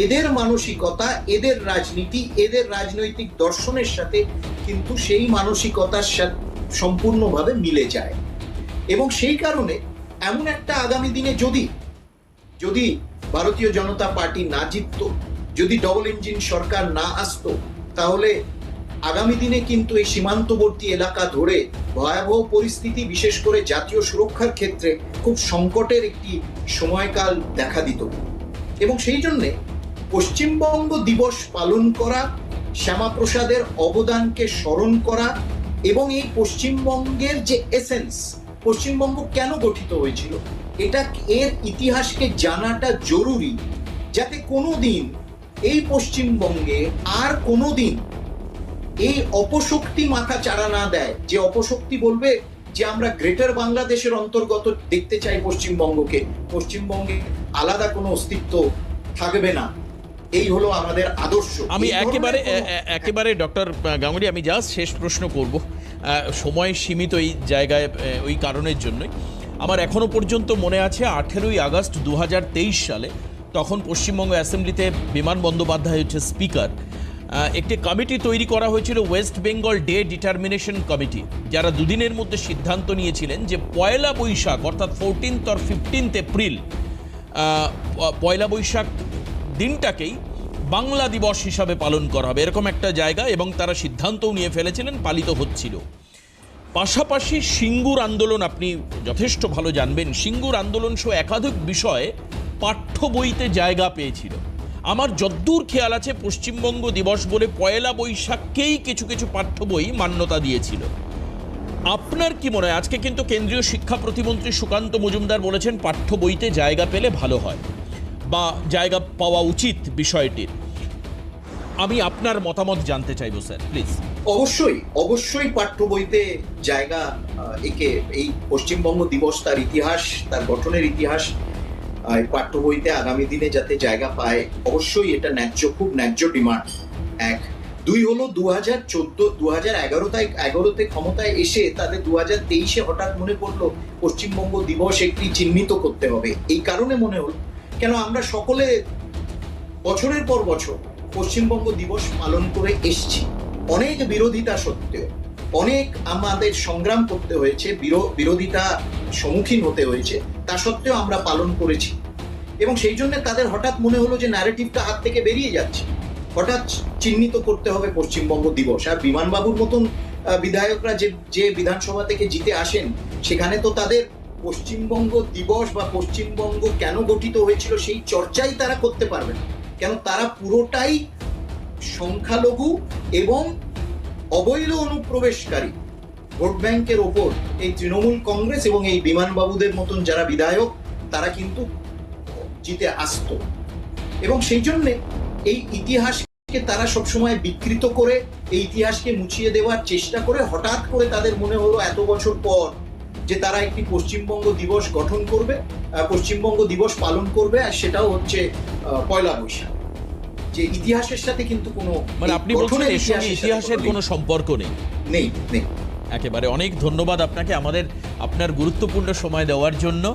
এদের মানসিকতা, এদের রাজনীতি, এদের রাজনৈতিক দর্শনের সাথে কিন্তু সেই মানসিকতার সাথে সম্পূর্ণভাবে মিলে যায়। এবং সেই কারণে এমন একটা আগামী দিনে যদি ভারতীয় জনতা পার্টি না জিতত, যদি ডবল ইঞ্জিন সরকার না আসতো, তাহলে আগামী দিনে কিন্তু এই সীমান্তবর্তী এলাকা ধরে ভয়াবহ পরিস্থিতি, বিশেষ করে জাতীয় সুরক্ষার ক্ষেত্রে খুব সংকটের একটি সময়কাল দেখা দিত। এবং সেই জন্যে পশ্চিমবঙ্গ দিবস পালন করা, শ্যামাপ্রসাদের অবদানকে স্মরণ করা এবং এই পশ্চিমবঙ্গের যে এসেন্স, পশ্চিমবঙ্গ কেন গঠিত হয়েছিল, এর ইতিহাসকে জানাটা জরুরি, যাতে কোনোদিন এই পশ্চিমবঙ্গে আর কোনোদিন এই অপশক্তি মাথা চাড়া না দেয়, যে অপশক্তি বলবে যে আমরা গ্রেটার বাংলাদেশের অন্তর্গত দেখতে চাই পশ্চিমবঙ্গকে, পশ্চিমবঙ্গে আলাদা কোনো অস্তিত্ব থাকবে না, এই হলো আমাদের আদর্শ।
আমি একেবারে ডক্টর গাঙ্গুলি, আমি জাস্ট শেষ প্রশ্ন করব, সময় সীমিত এই জায়গায়, ওই কারণের জন্যই। আমার এখনো পর্যন্ত মনে আছে 18ই আগস্ট 2023 সালে, তখন পশ্চিমবঙ্গ অ্যাসেম্বলিতে বিমান বন্দ্যোপাধ্যায় হচ্ছে স্পিকার, একটি কমিটি তৈরি করা হয়েছিল, West Bengal day determination committee, যারা দুদিনের মধ্যে সিদ্ধান্ত নিয়েছিলেন যে পয়লা বৈশাখ অর্থাৎ 14th or 15th এপ্রিল, পয়লা বৈশাখ দিনটাকেই বাংলা দিবস হিসাবে পালন করা হবে, এরকম একটা জায়গা, এবং তারা সিদ্ধান্তও নিয়ে ফেলেছিলেন, পালিত হচ্ছিল। পাশাপাশি সিঙ্গুর আন্দোলন, আপনি যথেষ্ট ভালো জানবেন, সিঙ্গুর আন্দোলন সহ একাধিক বিষয়ে পাঠ্য বইতে জায়গা পেয়েছিল। আমার যদ্দূর খেয়াল আছে, পশ্চিমবঙ্গ দিবস বলে পয়লা বৈশাখকেই কিছু কিছু পাঠ্য বই মান্যতা দিয়েছিল। আপনার কি মনে হয়? আজকে কিন্তু কেন্দ্রীয় শিক্ষা প্রতিমন্ত্রী সুকান্ত মজুমদার বলেছেন পাঠ্য বইতে জায়গা পেলে ভালো হয় বা জায়গা পাওয়া উচিত বিষয়টির। আমি আপনার মতামত জানতে চাইবো স্যার, প্লিজ।
অবশ্যই পাঠ্য বইতে জায়গা, একে এই পশ্চিমবঙ্গ দিবস, তার ইতিহাস, তার গঠনের ইতিহাস পাঠ্য বইতে আগামী দিনে যাতে জায়গা পায়, অবশ্যই এটা খুব ন্যায্য ডিমান্ড। 1, 2 হলো 2011তে ক্ষমতায় এসে তাদের 2023-এ হঠাৎ মনে পড়লো পশ্চিমবঙ্গ দিবস একটি চিহ্নিত করতে হবে। এই কারণে মনে হলো, কেন আমরা সকলে বছরের পর বছর পশ্চিমবঙ্গ দিবস পালন করে এসছি, অনেক বিরোধিতা সত্ত্বেও, অনেক আমাদের সংগ্রাম করতে হয়েছে, বিরোধিতা সম্মুখীন হতে হয়েছে, তা সত্ত্বেও আমরা পালন করেছি। এবং সেই জন্য তাদের হঠাৎ মনে হলো যে ন্যারেটিভটা হাত থেকে বেরিয়ে যাচ্ছে, হঠাৎ চিহ্নিত করতে হবে পশ্চিমবঙ্গ দিবস। আর বিমানবাবুর মতন বিধায়করা যে বিধানসভা থেকে জিতে আসেন, সেখানে তো তাদের পশ্চিমবঙ্গ দিবস বা পশ্চিমবঙ্গ কেন গঠিত হয়েছিল সেই চর্চাই তারা করতে পারবে না, কেন তারা পুরোটাই সংখ্যালঘু এবং অবৈধ অনুপ্রবেশকারী ভোট ব্যাংকের ওপর এই তৃণমূল কংগ্রেস এবং এই বিমানবাবুদের মতন যারা বিধায়ক, তারা কিন্তু জিতে আসতো। এবং সেই জন্যে এই ইতিহাসকে তারা সবসময় বিকৃত করে, এই ইতিহাসকে মুছিয়ে দেওয়ার চেষ্টা করে, হঠাৎ করে তাদের মনে হলো এত বছর পর যে তারা একটি পশ্চিমবঙ্গ দিবস গঠন করবে, পশ্চিমবঙ্গ দিবস পালন করবে, আর সেটাও হচ্ছে পয়লা বৈশাখ। যে ইতিহাসের সাথে কিন্তু কোনো,
মানে আপনি বলছেন এর সঙ্গে ইতিহাসের কোনো সম্পর্ক নেই? একেবারে। অনেক ধন্যবাদ আপনাকে আপনার গুরুত্বপূর্ণ সময় দেওয়ার জন্য।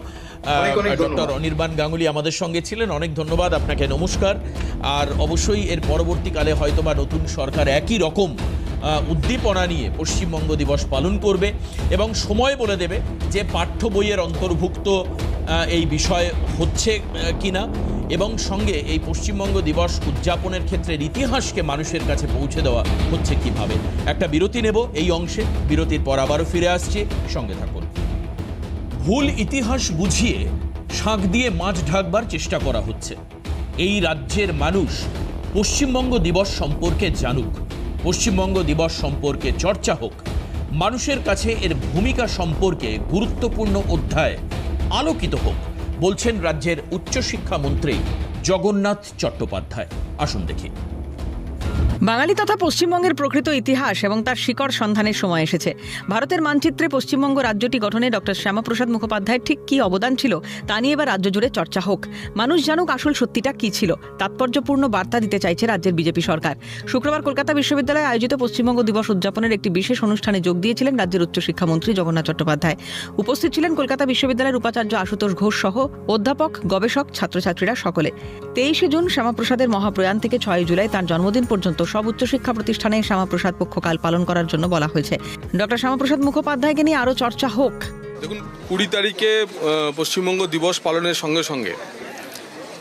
ডক্টর অনির্বাণ গাঙ্গুলি আমাদের সঙ্গে ছিলেন, অনেক ধন্যবাদ আপনাকে, নমস্কার। আর অবশ্যই এর পরবর্তীকালে হয়তোবা নতুন সরকার একই রকম উদ্দীপনা নিয়ে পশ্চিমবঙ্গ দিবস পালন করবে এবং সময় বলে দেবে যে পাঠ্য বইয়ের অন্তর্ভুক্ত এই বিষয় হচ্ছে কিনা, এবং সঙ্গে এই পশ্চিমবঙ্গ দিবস উদযাপনের ক্ষেত্রে ইতিহাসকে মানুষের কাছে পৌঁছে দেওয়া হচ্ছে কিভাবে। একটা বিরতি নেব এই অংশে, বিরতির পর আবারও ফিরে আসছি, সঙ্গে থাকুন। ভুল ইতিহাস বুঝিয়ে শাঁখ দিয়ে মাছ ঢাকবার চেষ্টা করা হচ্ছে। এই রাজ্যের মানুষ পশ্চিমবঙ্গ দিবস সম্পর্কে জানুক, পশ্চিমবঙ্গ দিবস সম্পর্কে চর্চা হোক, মানুষের কাছে এর ভূমিকা সম্পর্কে গুরুত্বপূর্ণ অধ্যায় আলোকিত হোক, বলছেন রাজ্যের উচ্চশিক্ষামন্ত্রী জগন্নাথ চট্টোপাধ্যায়। আসুন দেখি।
বাঙালি তথা পশ্চিমবঙ্গের প্রকৃত ইতিহাস এবং তার শিকড় সন্ধানের সময় এসেছে। ভারতের মানচিত্রে পশ্চিমবঙ্গ রাজ্যটি গঠনে ডক্টর শ্যামাপ্রসাদ মুখোপাধ্যায়ের ঠিক কী অবদান ছিল তা নিয়ে এবার রাজ্য জুড়ে চর্চা হোক। মানুষ জানুক আসল সত্যিটা কী ছিল। তাৎপর্যপূর্ণ বার্তা দিতে চাইছে রাজ্যের বিজেপি সরকার। শুক্রবার কলকাতা বিশ্ববিদ্যালয়ে আয়োজিত পশ্চিমবঙ্গ দিবস উদযাপনের একটি বিশেষ অনুষ্ঠানে যোগ দিয়েছিলেন রাজ্যের উচ্চশিক্ষামন্ত্রী জগন্নাথ চট্টোপাধ্যায়। উপস্থিত ছিলেন কলকাতা বিশ্ববিদ্যালয়ের উপাচার্য আশুতোষ ঘোষ সহ অধ্যাপক, গবেষক, ছাত্রছাত্রীরা সকলে। 23শে জুন শ্যামাপ্রসাদের মহাপ্রয়াণ থেকে 6 জুলাই তাঁর জন্মদিন পর্যন্ত সব উচ্চশিক্ষা প্রতিষ্ঠানে শ্যামাপ্রসাদ পক্ষকাল পালন করার জন্য বলা হয়েছে। ডক্টর শ্যামাপ্রসাদ মুখোপাধ্যায়কে নিয়ে আরও চর্চা হোক।
দেখুন, 20 তারিখে পশ্চিমবঙ্গ দিবস পালনের সঙ্গে সঙ্গে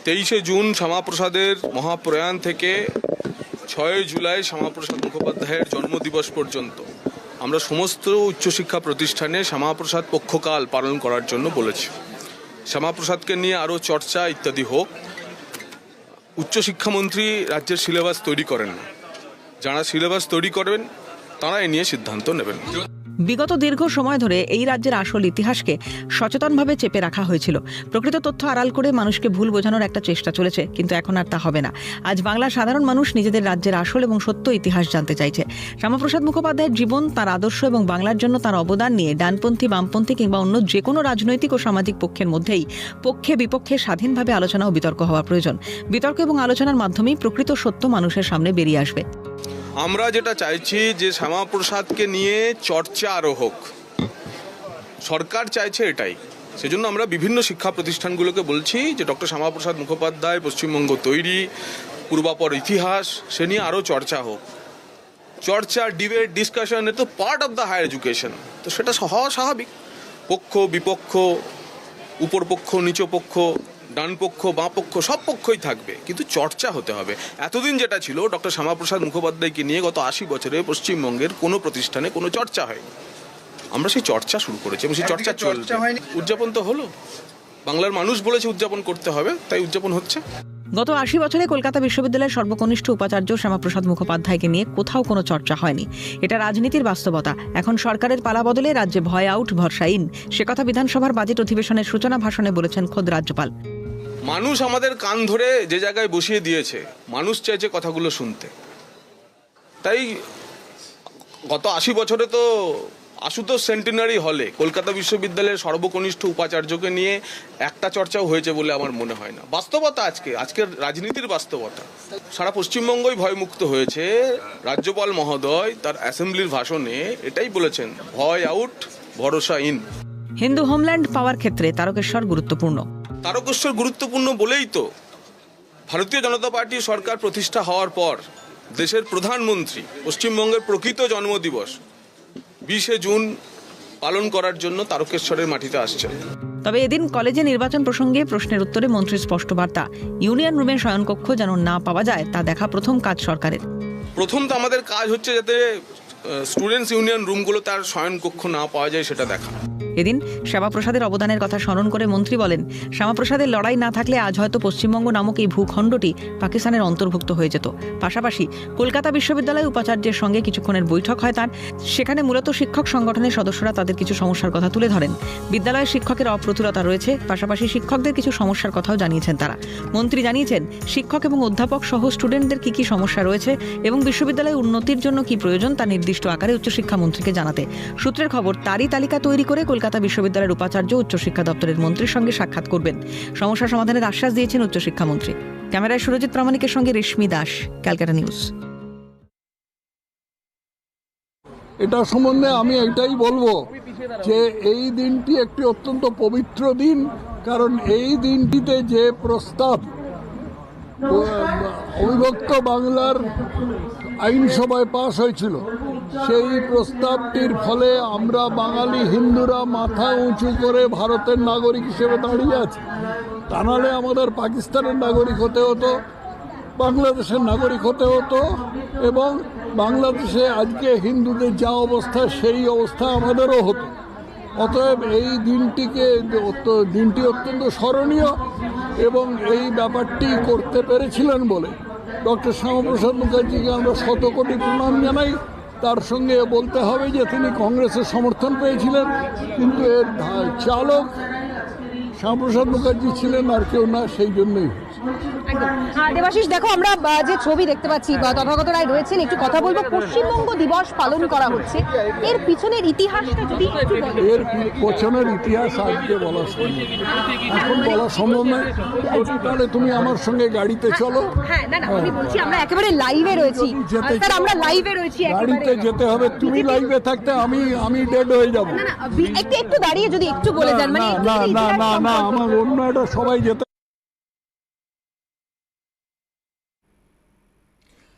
23শে জুন শ্যামাপ্রসাদের মহাপ্রয়াণ থেকে 6 জুলাই শ্যামাপ্রসাদ মুখোপাধ্যায়ের জন্মদিবস পর্যন্ত আমরা সমস্ত উচ্চশিক্ষা প্রতিষ্ঠানে শ্যামাপ্রসাদ পক্ষকাল পালন করার জন্য বলেছি। শ্যামাপ্রসাদকে নিয়ে আরও চর্চা ইত্যাদি হোক। উচ্চশিক্ষামন্ত্রী রাজ্যের সিলেবাস তৈরি করেন না, যারা সিলেবাস তৈরি করবেন তারা এ নিয়ে সিদ্ধান্ত নেবেন।
বিগত দীর্ঘ সময় ধরে এই রাজ্যের আসল ইতিহাসকে সচেতনভাবে চেপে রাখা হয়েছিল। প্রকৃত তথ্য আড়াল করে মানুষকে ভুল বোঝানোর একটা চেষ্টা চলেছে, কিন্তু এখন আর তা হবে না। আজ বাংলার সাধারণ মানুষ নিজেদের রাজ্যের আসল এবং সত্য ইতিহাস জানতে চাইছে। শ্যামাপ্রসাদ মুখোপাধ্যায়ের জীবন, তার আদর্শ এবং বাংলার জন্য তার অবদান নিয়ে ডানপন্থী, বামপন্থী কিংবা অন্য যে কোনো রাজনৈতিক ও সামাজিক পক্ষের মধ্যেই পক্ষে বিপক্ষে স্বাধীনভাবে আলোচনা ও বিতর্ক হওয়া প্রয়োজন। বিতর্ক এবং আলোচনার মাধ্যমেই প্রকৃত সত্য মানুষের সামনে বেরিয়ে আসবে।
আমরা যেটা চাইছি যে শ্যামাপ্রসাদকে নিয়ে চর্চা আরও হোক, সরকার চাইছে এটাই। সেজন্য আমরা বিভিন্ন শিক্ষা প্রতিষ্ঠানগুলোকে বলছি যে ডক্টর শ্যামাপ্রসাদ মুখোপাধ্যায়, পশ্চিমবঙ্গ তৈরি, পূর্বাপর ইতিহাস, সে নিয়ে আরও চর্চা হোক। চর্চা, ডিবেট, ডিসকাশন এ তো part of the higher education, তো সেটা হওয়া স্বাভাবিক। পক্ষ বিপক্ষ, উপর পক্ষ নিচ পক্ষ, ডান পক্ষ বাঁ পক্ষ সব পক্ষই থাকবে, কিন্তু চর্চা হতে হবে। এতদিন যেটা ছিল ডক্টর শ্যামাপ্রসাদ মুখোপাধ্যায়কে নিয়ে গত 80 বছরে পশ্চিমবঙ্গের কোনো প্রতিষ্ঠানে কোনো চর্চা হয়নি। আমরা সেই চর্চা শুরু করেছি এবং সেই চর্চা চলছে। উদযাপন তো হলো, বাংলার মানুষ বলেছে উদযাপন করতে হবে, তাই উদযাপন হচ্ছে।
গত 80 বছরে কলকাতা বিশ্ববিদ্যালয়ের সর্বকনিষ্ঠ উপাচার্য শ্যামাপ্রসাদ মুখোপাধ্যায়কে নিয়ে কোথাও কোনো চর্চা হয়নি। এটা রাজনীতির বাস্তবতা। এখন সরকারের পালা বদলে রাজ্যে ভয় আউট, ভরসা ইন, সে কথা বিধানসভার বাজেট অধিবেশনের সূচনা ভাষণে বলেছেন খোদ রাজ্যপাল।
মানুষ আমাদের কান ধরে যে জায়গায় বসিয়ে দিয়েছে, মানুষ চাইছে কথাগুলো শুনতে। তাই গত 80 বছরে তো আশুতোষ সেন্টিনারি হলে কলকাতা বিশ্ববিদ্যালয়ের সর্বকনিষ্ঠ উপাচার্যকে নিয়ে একটা চর্চাও হয়েছে বলে আমার মনে হয় না। বাস্তবতা আজকের রাজনীতির বাস্তবতা। সারা পশ্চিমবঙ্গই ভয়মুক্ত হয়েছে। রাজ্যপাল মহোদয় তার অ্যাসেম্বলির ভাষণে এটাই বলেছেন, ভয় আউট, ভরসা ইন।
হিন্দু হোমল্যান্ড পাওয়ার ক্ষেত্রে তারকেশ্বর গুরুত্বপূর্ণ।
তারকেশ্বর গুরুত্বপূর্ণ বলেই তো ভারতীয় জনতা পার্টির সরকার প্রতিষ্ঠা হওয়ার পর দেশের প্রধানমন্ত্রী পশ্চিমবঙ্গের প্রকৃত জন্মদিবস 20শে জুন পালন করার জন্য তারকেশ্বরের মাটিতে আসছেন।
তবে এদিন কলেজে নির্বাচন প্রসঙ্গে প্রশ্নের উত্তরে মন্ত্রীর স্পষ্ট বার্তা, ইউনিয়ন রুমের শয়নকক্ষ যেন না পাওয়া যায় তা দেখা প্রথম কাজ সরকারের।
প্রথম তো আমাদের কাজ হচ্ছে যাতে স্টুডেন্টস ইউনিয়ন রুমগুলো তার শয়নকক্ষ না পাওয়া যায় সেটা দেখা।
এদিন শ্যামাপ্রসাদের অবদানের কথা স্মরণ করে মন্ত্রী বলেন, শ্যামাপ্রসাদের লড়াই না থাকলে আজ হয়তো পশ্চিমবঙ্গ নামক এই ভূখণ্ডটি পাকিস্তানের অন্তর্ভুক্ত হয়ে যেত। পাশাপাশি কলকাতা বিশ্ববিদ্যালয় উপাচার্যের সঙ্গে কিছুক্ষণের বৈঠক হয় তার। সেখানে মূলত শিক্ষক সংগঠনের সদস্যরা তাদের কিছু সমস্যার কথা তুলে ধরেন। বিদ্যালয়ের শিক্ষকের অপ্রতুলতা রয়েছে, পাশাপাশি শিক্ষকদের কিছু সমস্যার কথাও জানিয়েছেন তারা। মন্ত্রী জানিয়েছেন শিক্ষক এবং অধ্যাপক সহ স্টুডেন্টদের কি কি সমস্যা রয়েছে এবং বিশ্ববিদ্যালয়ের উন্নতির জন্য কি প্রয়োজন তা নির্দিষ্ট আকারে উচ্চশিক্ষামন্ত্রীকে জানাতে। সূত্রের খবর, তারই তালিকা তৈরি করে কলকাতা বিশ্ববিদ্যালয়ের উপাচার্য উচ্চশিক্ষা দপ্তরের মন্ত্রীর সঙ্গে সাক্ষাৎ করবেন। সমস্যা সমাধানের আশ্বাস দিয়েছেন উচ্চশিক্ষামন্ত্রী। ক্যামেরায় সুরজিৎ প্রামাণিকের সঙ্গে রেশমি দাস, ক্যালকাটা নিউজ।
এটা সম্বন্ধে আমি এটাই বলবো যে এই দিনটি একটি অত্যন্ত পবিত্র দিন, কারণ এই দিনটিতে যে প্রস্তাব অবিভক্ত বাংলার আইনসভায় পাশ হয়েছিল, সেই প্রস্তাবটির ফলে আমরা বাঙালি হিন্দুরা মাথা উঁচু করে ভারতের নাগরিক হিসেবে দাঁড়িয়ে আছি। তা নাহলে আমাদের পাকিস্তানের নাগরিক হতে হতো, বাংলাদেশের নাগরিক হতে হতো, এবং বাংলাদেশে আজকে হিন্দুদের যা অবস্থা সেই অবস্থা আমাদেরও হতো। অতএব এই দিনটি অত্যন্ত স্মরণীয়, এবং এই ব্যাপারটি করতে পেরেছিলেন বলে ডক্টর শ্যামাপ্রসাদ মুখার্জিকে আমরা শত কোটি প্রণাম জানাই। তার সঙ্গে বলতে হবে যে তিনি কংগ্রেসের সমর্থন পেয়েছিলেন, কিন্তু এর চালক শ্যামাপ্রসাদ মুখার্জি ছিলেন, আর কেউ না, সেই জন্যই হয়েছে।
একদম। দেবাশিস, দেখো আমরা যে ছবি দেখতে পাচ্ছি বা তথাগত রায় রয়েছেন, একটু কথা বলবো। পশ্চিমবঙ্গ দিবস পালন করা হচ্ছে, এর পিছনের ইতিহাসটা যদি একটু বলো।
এর পেছনের ইতিহাস আজকে বলা সম্ভব, এখন বলা সম্ভব নয়। তাহলে তুমি আমার সঙ্গে গাড়িতে চলো।
হ্যাঁ, না আমি বলছি আমরা একেবারে লাইভে রয়েছি স্যার, আমরা লাইভে রয়েছি
গাড়িতে যেতে হবে, তুমি লাইভে থাকতে আমি ডেড হয়ে যাব।
না একটু দাঁড়িয়ে যদি একটু বলে যান, মানে
না না না না, আমার অন্য একটা সবাই যেতে।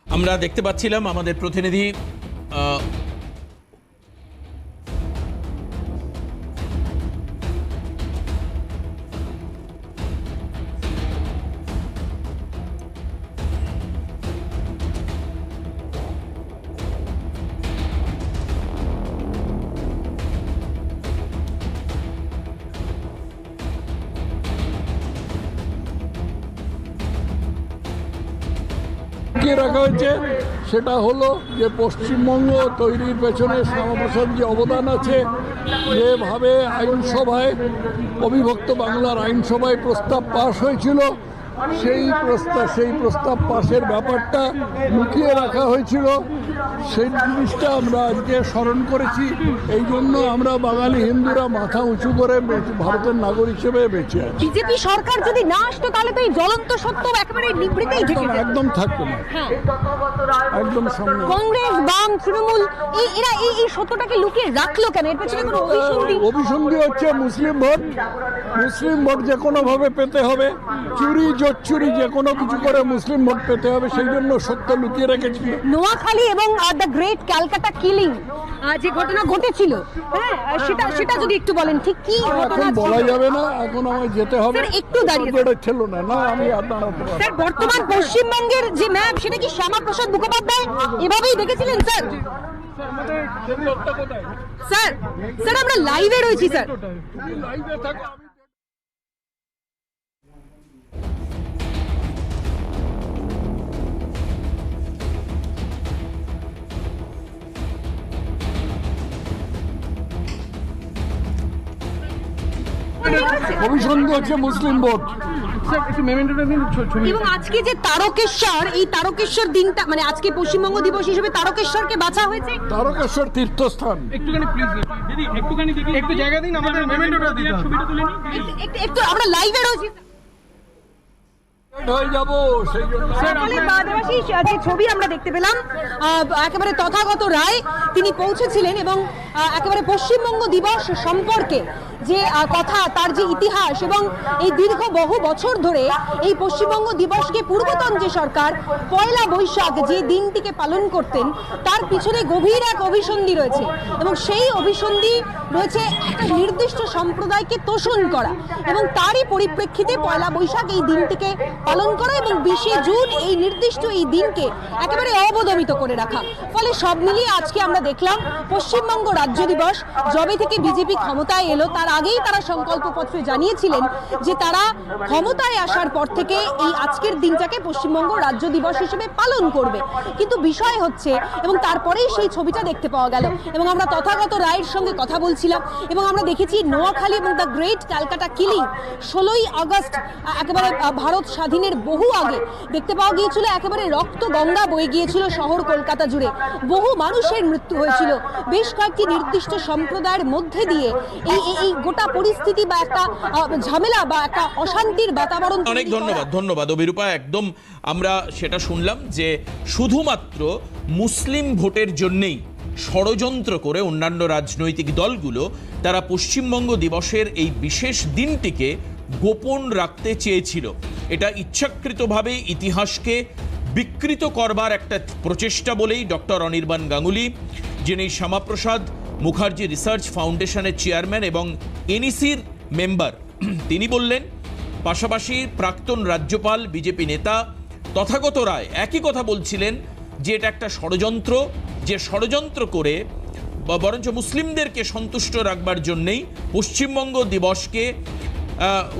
আমরা দেখতে পাচ্ছিলাম আমাদের প্রতিনিধি
রাখা হয়েছে সেটা হলো যে পশ্চিমবঙ্গ তৈরির পেছনে শ্যামাপ্রসাদ যে অবদান আছে, যেভাবে আইনসভায় অবিভক্ত বাংলার আইনসভায় প্রস্তাব পাশ হয়েছিল, সেই প্রস্তাব পাশের ব্যাপারটা লুকিয়ে রাখা হয়েছিল, সেই জিনিসটা আমরা আজকে স্মরণ করেছি। এই জন্য আমরা বাঙালি হিন্দুরা মাথা উঁচু করে ভারতের নাগরিক হিসেবে বেঁচে আছি।
বিজেপি সরকার যদি না আসতো তাহলে তো এই জ্বলন্ত সত্য একেবারে নিভৃতেই থেকে যেত।
একদম থাকতো না, একদম সামনে।
কংগ্রেস, বাম, তৃণমূল এরা এই সত্যটাকে লুকিয়ে রাখলো কেন? এর পেছনে কোনো
অভিসন্ধি হচ্ছে মুসলিম ভোট যে কোনো ভাবে পেতে হবে, চুরি যে কোনো কিছু করে মুসলিম ভোট পেতে হবে, সেই জন্য সত্য লুকিয়ে রেখেছিল।
নোয়াখালী এবং দ্য গ্রেট ক্যালকাটা কিলিং যে ঘটনা ঘটেছিল, হ্যাঁ সেটা যদি একটু বলেন, ঠিক কি ঘটনা ছিল?
বলা যাবে না, এখন আমায় যেতে হবে।
একটু দাঁড়িয়ে
ছিল না আমি আর দাঁড়াতে পারবো।
স্যার, বর্তমান পশ্চিমবঙ্গের যে ম্যাপ, সেটা কি শ্যামাপ্রসাদ মুখোপাধ্যায় এভাবেই দেখেছিলেন স্যার? স্যার আমরা লাইভে রয়েছি স্যার।
অভিসন্ধি হচ্ছে মুসলিম ভোট।
এবং আজকে যে তারকেশ্বর, এই তারকেশ্বর দিনটা, মানে আজকে পশ্চিমবঙ্গ দিবস হিসেবে তারকেশ্বরকে বাছা হয়েছে।
তারকেশ্বর তীর্থস্থান।
একটুখানি প্লিজ দিদি, একটুখানি একটু জায়গা দিন, আমাদের মেমেন্টোটা দিতে হবে। ছবিটা তুলে নিন
একটু আমরা লাইভে রয়েছি
হয়ে যাবো সেই জন্য।
যে ছবি আমরা দেখতে পেলাম, একেবারে তথাগত রায় তিনি পৌঁছেছিলেন এবং একেবারে পশ্চিমবঙ্গ দিবস সম্পর্কে যে কথা, তার যে ইতিহাস এবং এই দীর্ঘ বহু বছর ধরে এই পশ্চিমবঙ্গ দিবসকে পূর্বতন যে সরকার পয়লা বৈশাখ যে দিনটিকে পালন করতেন, তার পিছনে গভীর এক অভিসন্ধি রয়েছে এবং সেই অভিসন্ধি রয়েছে একটা নির্দিষ্ট সম্প্রদায়কে তোষণ করা এবং তারই পরিপ্রেক্ষিতে পয়লা বৈশাখ এই দিনটিকে পালন করা এবং 20শে জুন এই নির্দিষ্ট এই দিনকে একেবারে অবদমিত করে রাখা। ফলে সব মিলিয়ে আজকে আমরা দেখলাম পশ্চিমবঙ্গ রাজ্য দিবস যবে থেকে বিজেপি ক্ষমতায় এলো, তার আগেই তারা সংকল্পপত্রে জানিয়েছিলেন যে তারা ক্ষমতায় আসার পর থেকে এই আজকের দিনটাকে পশ্চিমবঙ্গ রাজ্য দিবস হিসেবে পালন করবে। কিন্তু বিষয় হচ্ছে, এবং তারপরেই সেই ছবিটা দেখতে পাওয়া গেল এবং আমরা তথাগত রায়ের সঙ্গে কথা বলছিলাম এবং আমরা দেখেছি নোয়াখালী এবং দ্য গ্রেট ক্যালকাটা কিলিং 16ই আগস্ট একেবারে ভারত স্বাধীনের বহু আগে দেখতে পাওয়া গিয়েছিল। একেবারে রক্ত গঙ্গা বয়ে গিয়েছিল শহর কলকাতা জুড়ে, বহু মানুষের মৃত্যু হয়েছিল, বেশ কয়েকটি নির্দিষ্ট সম্প্রদায়ের মধ্যে দিয়ে এই গোটা পরিস্থিতি বা একটা ঝামেলা বা একটা অশান্তির বাতাবরণ।
অনেক ধন্যবাদ অভিরূপা। একদম আমরা সেটা শুনলাম যে শুধুমাত্র মুসলিম ভোটের জন্যেই ষড়যন্ত্র করে অন্যান্য রাজনৈতিক দলগুলো তারা পশ্চিমবঙ্গ দিবসের এই বিশেষ দিনটিকে গোপন রাখতে চেয়েছিল। এটা ইচ্ছাকৃতভাবে ইতিহাসকে বিকৃত করবার একটা প্রচেষ্টা বলেই ডক্টর অনির্বাণ গাঙ্গুলি, যিনি শ্যামাপ্রসাদ মুখার্জি রিসার্চ ফাউন্ডেশনের চেয়ারম্যান এবং এনইসির মেম্বার, তিনি বললেন। পাশাপাশি প্রাক্তন রাজ্যপাল বিজেপি নেতা তথাগত রায় একই কথা বলছিলেন যে এটা একটা ষড়যন্ত্র, যে ষড়যন্ত্র করে বরঞ্চ মুসলিমদেরকে সন্তুষ্ট রাখবার জন্যেই পশ্চিমবঙ্গ দিবসকে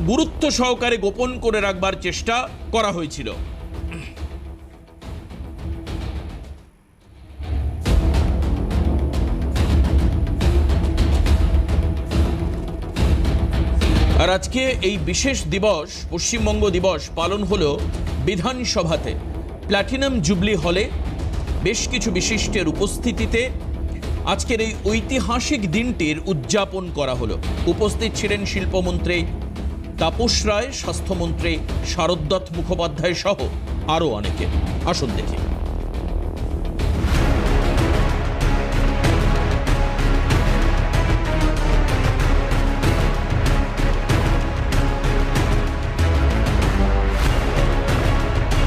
গুরুত্ব সহকারে গোপন করে রাখবার চেষ্টা করা হয়েছিল। আর আজকে এই বিশেষ দিবস পশ্চিমবঙ্গ দিবস পালন হলো বিধানসভাতে প্ল্যাটিনাম জুবলি হলে বেশ কিছু বিশিষ্টের উপস্থিতিতে আজকের এই ঐতিহাসিক দিনটির উদযাপন করা হলো। উপস্থিত ছিলেন শিল্পমন্ত্রী তাপস রায়, স্বাস্থ্যমন্ত্রী শারদ্বত মুখোপাধ্যায় সহ আরও অনেকে। আসুন দেখি।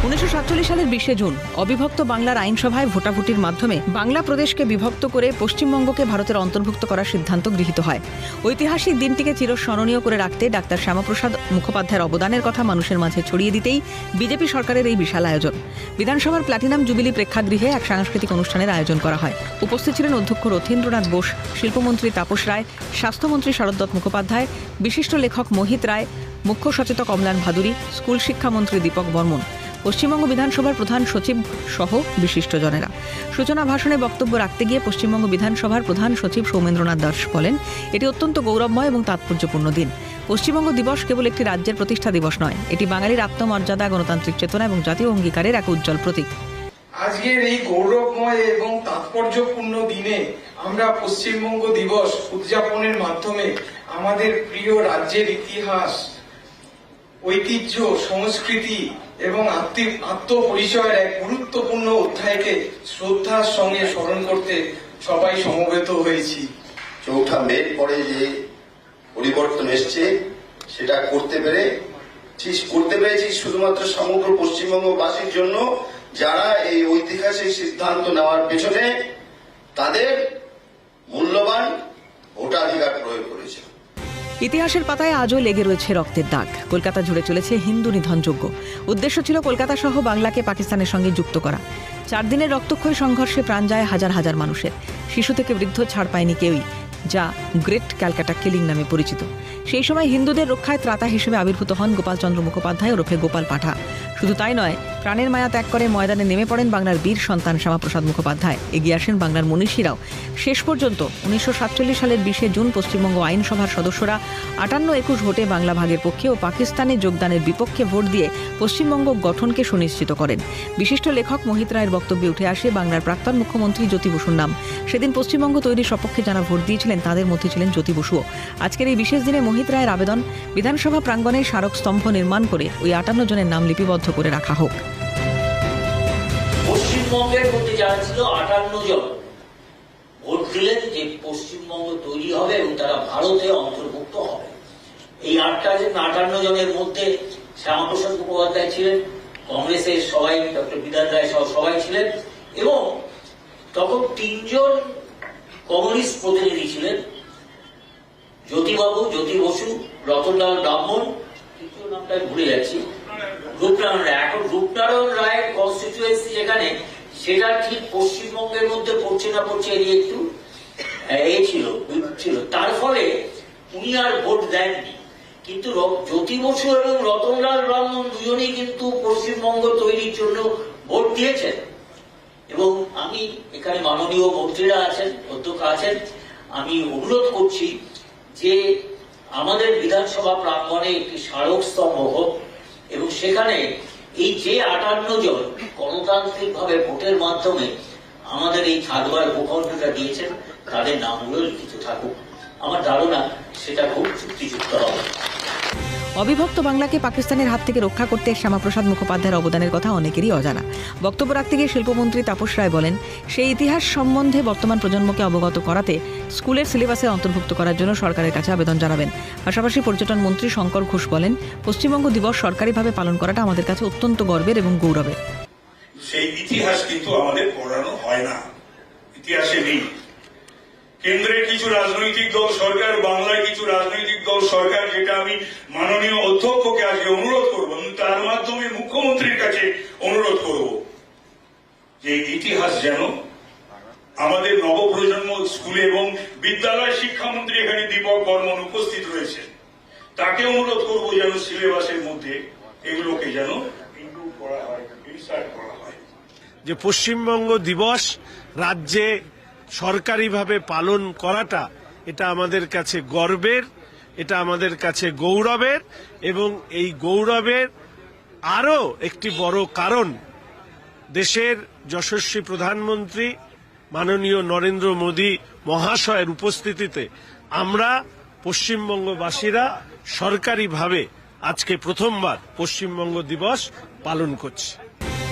1947 সালের 20 জুন অবিভক্ত বাংলার আইনসভায় ভোটাভুটির মাধ্যমে বাংলা প্রদেশকে বিভক্ত করে পশ্চিমবঙ্গকে ভারতের অন্তর্ভুক্ত করার সিদ্ধান্ত গৃহীত হয়। ঐতিহাসিক দিনটিকে চিরস্মরণীয় করে রাখতে ডাক্তার শ্যামাপ্রসাদ মুখোপাধ্যায়ের অবদানের কথা মানুষের মাঝে ছড়িয়ে দিতেই বিজেপি সরকারের এই বিশাল আয়োজন। বিধানসভার প্ল্যাটিনাম জুবিলি প্রেক্ষাগৃহে এক সাংস্কৃতিক অনুষ্ঠানের আয়োজন করা হয়। উপস্থিত ছিলেন অধ্যক্ষ রথীন্দ্রনাথ বোস, শিল্পমন্ত্রী তাপস রায়, স্বাস্থ্যমন্ত্রী শারদ্বত মুখোপাধ্যায়, বিশিষ্ট লেখক মোহিত রায়, মুখ্য সচেতক অম্লান ভাদুরী, স্কুল শিক্ষামন্ত্রী দীপক বর্মন, পশ্চিমবঙ্গ বিধানসভার প্রধান সচিব সহ বিশিষ্টজনেরা। সূচনা ভাষণে বক্তব্য রাখতে গিয়ে পশ্চিমবঙ্গ বিধানসভার প্রধান সচিব সৌমেন্দ্রনাথ দাস বলেন, এটি অত্যন্ত গৌরবময় এবং তাৎপর্যপূর্ণ দিন। পশ্চিমবঙ্গ দিবস কেবল একটি রাজ্যের প্রতিষ্ঠা দিবস নয়, এটি বাঙালির আত্মমর্যাদা, গণতান্ত্রিক চেতনা এবং জাতীয় অঙ্গীকারের এক উজ্জ্বল প্রতীক।
আজকের এই গৌরবময় এবং তাৎপর্যপূর্ণ দিনে আমরা পশ্চিমবঙ্গ দিবস উদযাপনের মাধ্যমে আমাদের প্রিয় রাজ্যের ইতিহাস, ঐতিহ্য, সংস্কৃতি এবং আত্মপরিচয়ের এক গুরুত্বপূর্ণ অধ্যায়কে শ্রদ্ধার সঙ্গে স্মরণ করতে সবাই সমবেত হয়েছি।
4 মের পরে যে পরিবর্তন এসছে সেটা করতে পেরেছি শুধুমাত্র সমগ্র পশ্চিমবঙ্গবাসীর জন্য, যারা এই ঐতিহাসিক সিদ্ধান্ত নেওয়ার পেছনে তাদের মূল্যবান ভোটাধিকার প্রয়োগ করেছে।
ইতিহাসের পাতায় আজও লেগে রয়েছে রক্তের দাগ। কলকাতা জুড়ে চলেছে হিন্দু নিধনযজ্ঞ। উদ্দেশ্য ছিল কলকাতা সহ বাংলাকে পাকিস্তানের সঙ্গে যুক্ত করা। 4 দিনের রক্তক্ষয়ী সংঘর্ষে প্রাণ যায় হাজার হাজার মানুষের। শিশু থেকে বৃদ্ধ ছাড় পায়নি কেউই, যা গ্রেট ক্যালকাটা কিলিং নামে পরিচিত। সেই সময় হিন্দুদের রক্ষায় ত্রাতা হিসেবে আবির্ভূত হন গোপালচন্দ্র মুখোপাধ্যায় ওরফে গোপাল পাঠা। শুধু তাই নয়, প্রাণের মায়া ত্যাগ করে ময়দানে নেমে পড়েন বাংলার বীর সন্তান শ্যামাপ্রসাদ মুখোপাধ্যায়। এগিয়ে আসেন বাংলার মনীষীরাও। শেষ পর্যন্ত 1947 সালের 20 জুন পশ্চিমবঙ্গ আইনসভার সদস্যরা 58-21 ভোটে বাংলা ভাগের পক্ষে ও পাকিস্তানে যোগদানের বিপক্ষে ভোট দিয়ে পশ্চিমবঙ্গ গঠনকে সুনিশ্চিত করেন। বিশিষ্ট লেখক মোহিত রায়ের বক্তব্যে উঠে আসে বাংলার প্রাক্তন মুখ্যমন্ত্রী জ্যোতি বসুর নাম। সেদিন পশ্চিমবঙ্গ তৈরির সপক্ষে যারা ভোট দিয়েছিলেন তাদের মধ্যে ছিলেন জ্যোতি বসুও। আজকের এই বিশেষ দিনে মোহিত রায়ের আবেদন, বিধানসভা প্রাঙ্গণে স্মারক স্তম্ভ নির্মাণ করে ওই 58 জনের নাম লিপিবদ্ধ করে রাখা হোক।
পশ্চিমবঙ্গের মধ্যে যারা ছিল 58 জন ভোট দিলেন যে পশ্চিমবঙ্গ তৈরি হবে এবং তারা ভারতে অন্তর্ভুক্ত হবে। এই 58 জনের মধ্যে শ্যামাপ্রসাদ মুখোপাধ্যায় ছিলেন, কংগ্রেসের সবাই, ডক্টর বিধান রায় সহ সবাই ছিলেন, এবং তখন 3 জন কমিউনিস্ট প্রতিনিধি ছিলেন, জ্যোতিবাবু, জ্যোতি বসু, রতনলাল ব্রাহ্মণ, তৃতীয় নামটা ভুলে যাচ্ছি, রূপনারায়ণ রায়। এখন রূপনারায়ণ রায়ের কনস্টিটিউয়েন্সি যেখানে, সেটা ঠিক পশ্চিমবঙ্গের মধ্যে পড়ছে না পড়ছে এর একটু ছিল, তার ফলে উনি আর ভোট দেননি। কিন্তু জ্যোতি বসু এবং রতনলাল ব্রাহ্মণ দুজনেই কিন্তু পশ্চিমবঙ্গ তৈরির জন্য ভোট দিয়েছেন। এবং আমি এখানে মাননীয় মন্ত্রীরা আছেন, অধ্যক্ষ আছেন, আমি অনুরোধ করছি যে আমাদের বিধানসভা প্রাঙ্গণে একটি স্মারক স্তম্ভ হোক এবং সেখানে এই যে 58 জন গণতান্ত্রিক ভাবে ভোটের মাধ্যমে আমাদের এই থাকবার ভূখণ্ডটা দিয়েছেন তাদের নামগুলো লিখিত থাকুক। আমার ধারণা সেটা খুব যুক্তিযুক্ত হবে।
অবিভক্ত বাংলাকে পাকিস্তানের হাত থেকে রক্ষা করতে শ্যামাপ্রসাদ মুখোপাধ্যায়ের অবদানের কথা অনেকেরই অজানা। বক্তব্য রাখতে গিয়ে শিল্পমন্ত্রী তাপস রায় বলেন, সেই ইতিহাস সম্বন্ধে বর্তমান প্রজন্মকে অবগত করাতে স্কুলের সিলেবাসে অন্তর্ভুক্ত করার জন্য সরকারের কাছে আবেদন জানাবেন। পাশাপাশি পর্যটন মন্ত্রী শঙ্কর ঘোষ বলেন, পশ্চিমবঙ্গ দিবস সরকারিভাবে পালন করাটা আমাদের কাছে অত্যন্ত গর্বের এবং গৌরবের।
সেই ইতিহাস কিন্তু আমাদের পড়ানো হয় না, ইতিহাসে নেই। কেন্দ্রের কিছু রাজনৈতিক দল সরকার, বাংলায় কিছু রাজনৈতিক দল সরকার, যেটা আমি মাননীয় অধ্যক্ষকে আজকে অনুরোধ করব, তার মাধ্যমে মুখ্যমন্ত্রীর কাছে অনুরোধ করব যে ইতিহাস যেন আমাদের নবপ্রজন্ম স্কুলে, এবং বিদ্যালয় শিক্ষামন্ত্রী এখানে দীপক বর্মন উপস্থিত রয়েছেন, তাকে অনুরোধ করব যেন সিলেবাসের মধ্যে এগুলোকে যেন ইনক্লুড করা হয়, ইনসার্ট করা হয়।
যে পশ্চিমবঙ্গ দিবস রাজ্যে সরকারিভাবে পালন করাটা এটা আমাদের কাছে গর্বের এটা আমাদের কাছে গৌরবের, এবং এই গৌরবের আরও একটি বড় কারণ দেশের যশস্বী প্রধানমন্ত্রী মাননীয় নরেন্দ্র মোদী মহাশয়ের উপস্থিতিতে আমরা পশ্চিমবঙ্গবাসীরা সরকারিভাবে আজকে প্রথমবার পশ্চিমবঙ্গ দিবস পালন করছি।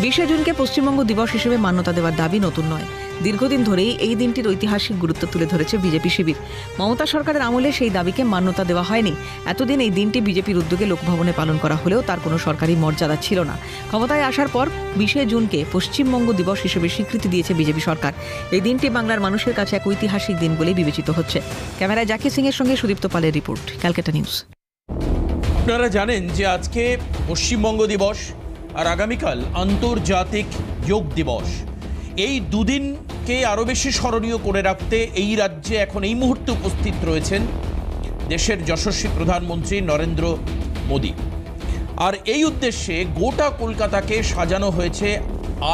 20শে জুনকে পশ্চিমবঙ্গ দিবস হিসেবে মান্যতা দেওয়ার দাবি নতুন নয়। দীর্ঘদিন ধরেই এই দিনটির ঐতিহাসিক গুরুত্ব তুলে ধরেছে বিজেপি শিবির। মমতা সরকারের আমলে সেই দাবিকে মান্যতা দেওয়া হয়নি। এতদিন এই দিনটি বিজেপির উদ্যোগে লোকভবনে পালন করা হলেও তার কোনো সরকারি মর্যাদা ছিল না। ক্ষমতায় আসার পর 20শে জুনকে পশ্চিমবঙ্গ দিবস হিসেবে স্বীকৃতি দিয়েছে বিজেপি সরকার। এই দিনটি বাংলার মানুষের কাছে এক ঐতিহাসিক দিন বলেই বিবেচিত হচ্ছে। ক্যামেরায় জাকির সিং এর সঙ্গে সুদীপ্ত পালের রিপোর্ট, ক্যালকাটা নিউজ।
আপনারা জানেন যে আজকে পশ্চিমবঙ্গ দিবস আর আগামীকাল আন্তর্জাতিক যোগ দিবস। এই দুদিনকে আরও বেশি স্মরণীয় করে রাখতে এই রাজ্যে এখন এই মুহূর্তে উপস্থিত রয়েছেন দেশের যশস্বী প্রধানমন্ত্রী নরেন্দ্র মোদী। আর এই উদ্দেশ্যে গোটা কলকাতাকে সাজানো হয়েছে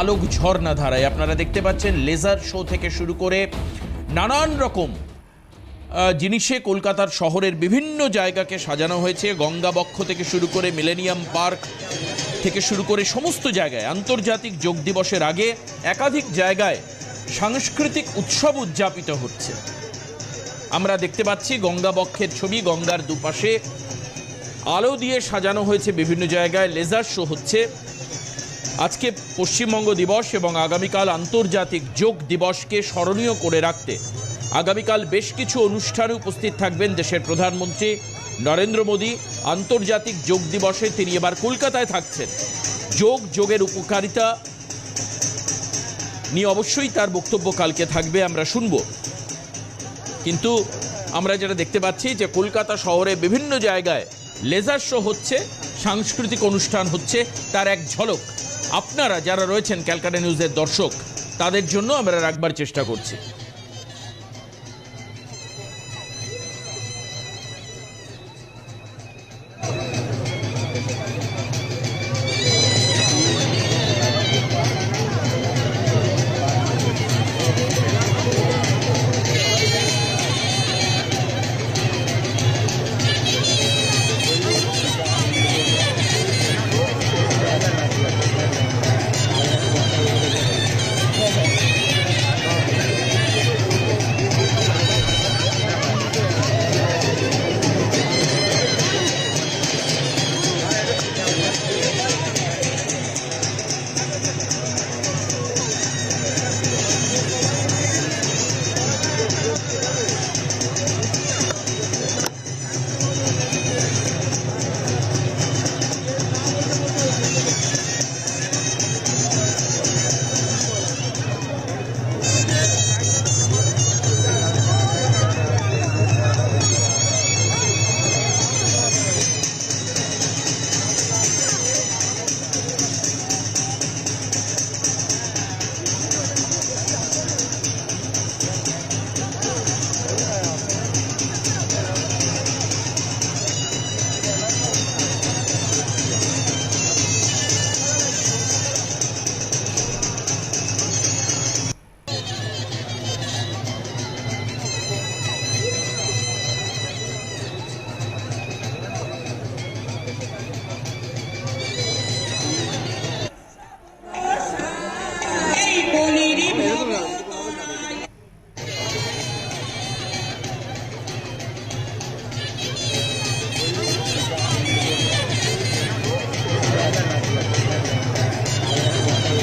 আলোক ঝর্ণা ধারায়। আপনারা দেখতে পাচ্ছেন লেজার শো থেকে শুরু করে নানান রকম জিনিসে কলকাতার শহরের বিভিন্ন জায়গাকে সাজানো হয়েছে। গঙ্গাবক্ষ থেকে শুরু করে মিলেনিয়াম পার্ক থেকে শুরু করে সমস্ত জায়গায় আন্তর্জাতিক যোগ দিবসের আগে একাধিক জায়গায় সাংস্কৃতিক উৎসব উদযাপিত হচ্ছে। আমরা দেখতে পাচ্ছি গঙ্গাবক্ষের ছবি, গঙ্গার দুপাশে আলো দিয়ে সাজানো হয়েছে বিভিন্ন জায়গায়, লেজার শো হচ্ছে। আজকে পশ্চিমবঙ্গ দিবস এবং আগামীকাল আন্তর্জাতিক যোগ দিবসকে স্মরণীয় করে রাখতে আগামীকাল বেশ কিছু অনুষ্ঠানে উপস্থিত থাকবেন দেশের প্রধানমন্ত্রী নরেন্দ্র মোদী। আন্তর্জাতিক যোগ দিবসে তিনি এবার কলকাতায় থাকছেন। যোগের উপকারিতা নিয়ে অবশ্যই তার বক্তব্য কালকে থাকবে, আমরা শুনব। কিন্তু আমরা যেটা দেখতে পাচ্ছি যে কলকাতা শহরে বিভিন্ন জায়গায় লেজার শো হচ্ছে, সাংস্কৃতিক অনুষ্ঠান হচ্ছে, তার এক ঝলক আপনারা যারা রয়েছেন ক্যালকাটা নিউজের দর্শক তাদের জন্য আমরা রাখবার চেষ্টা করছি।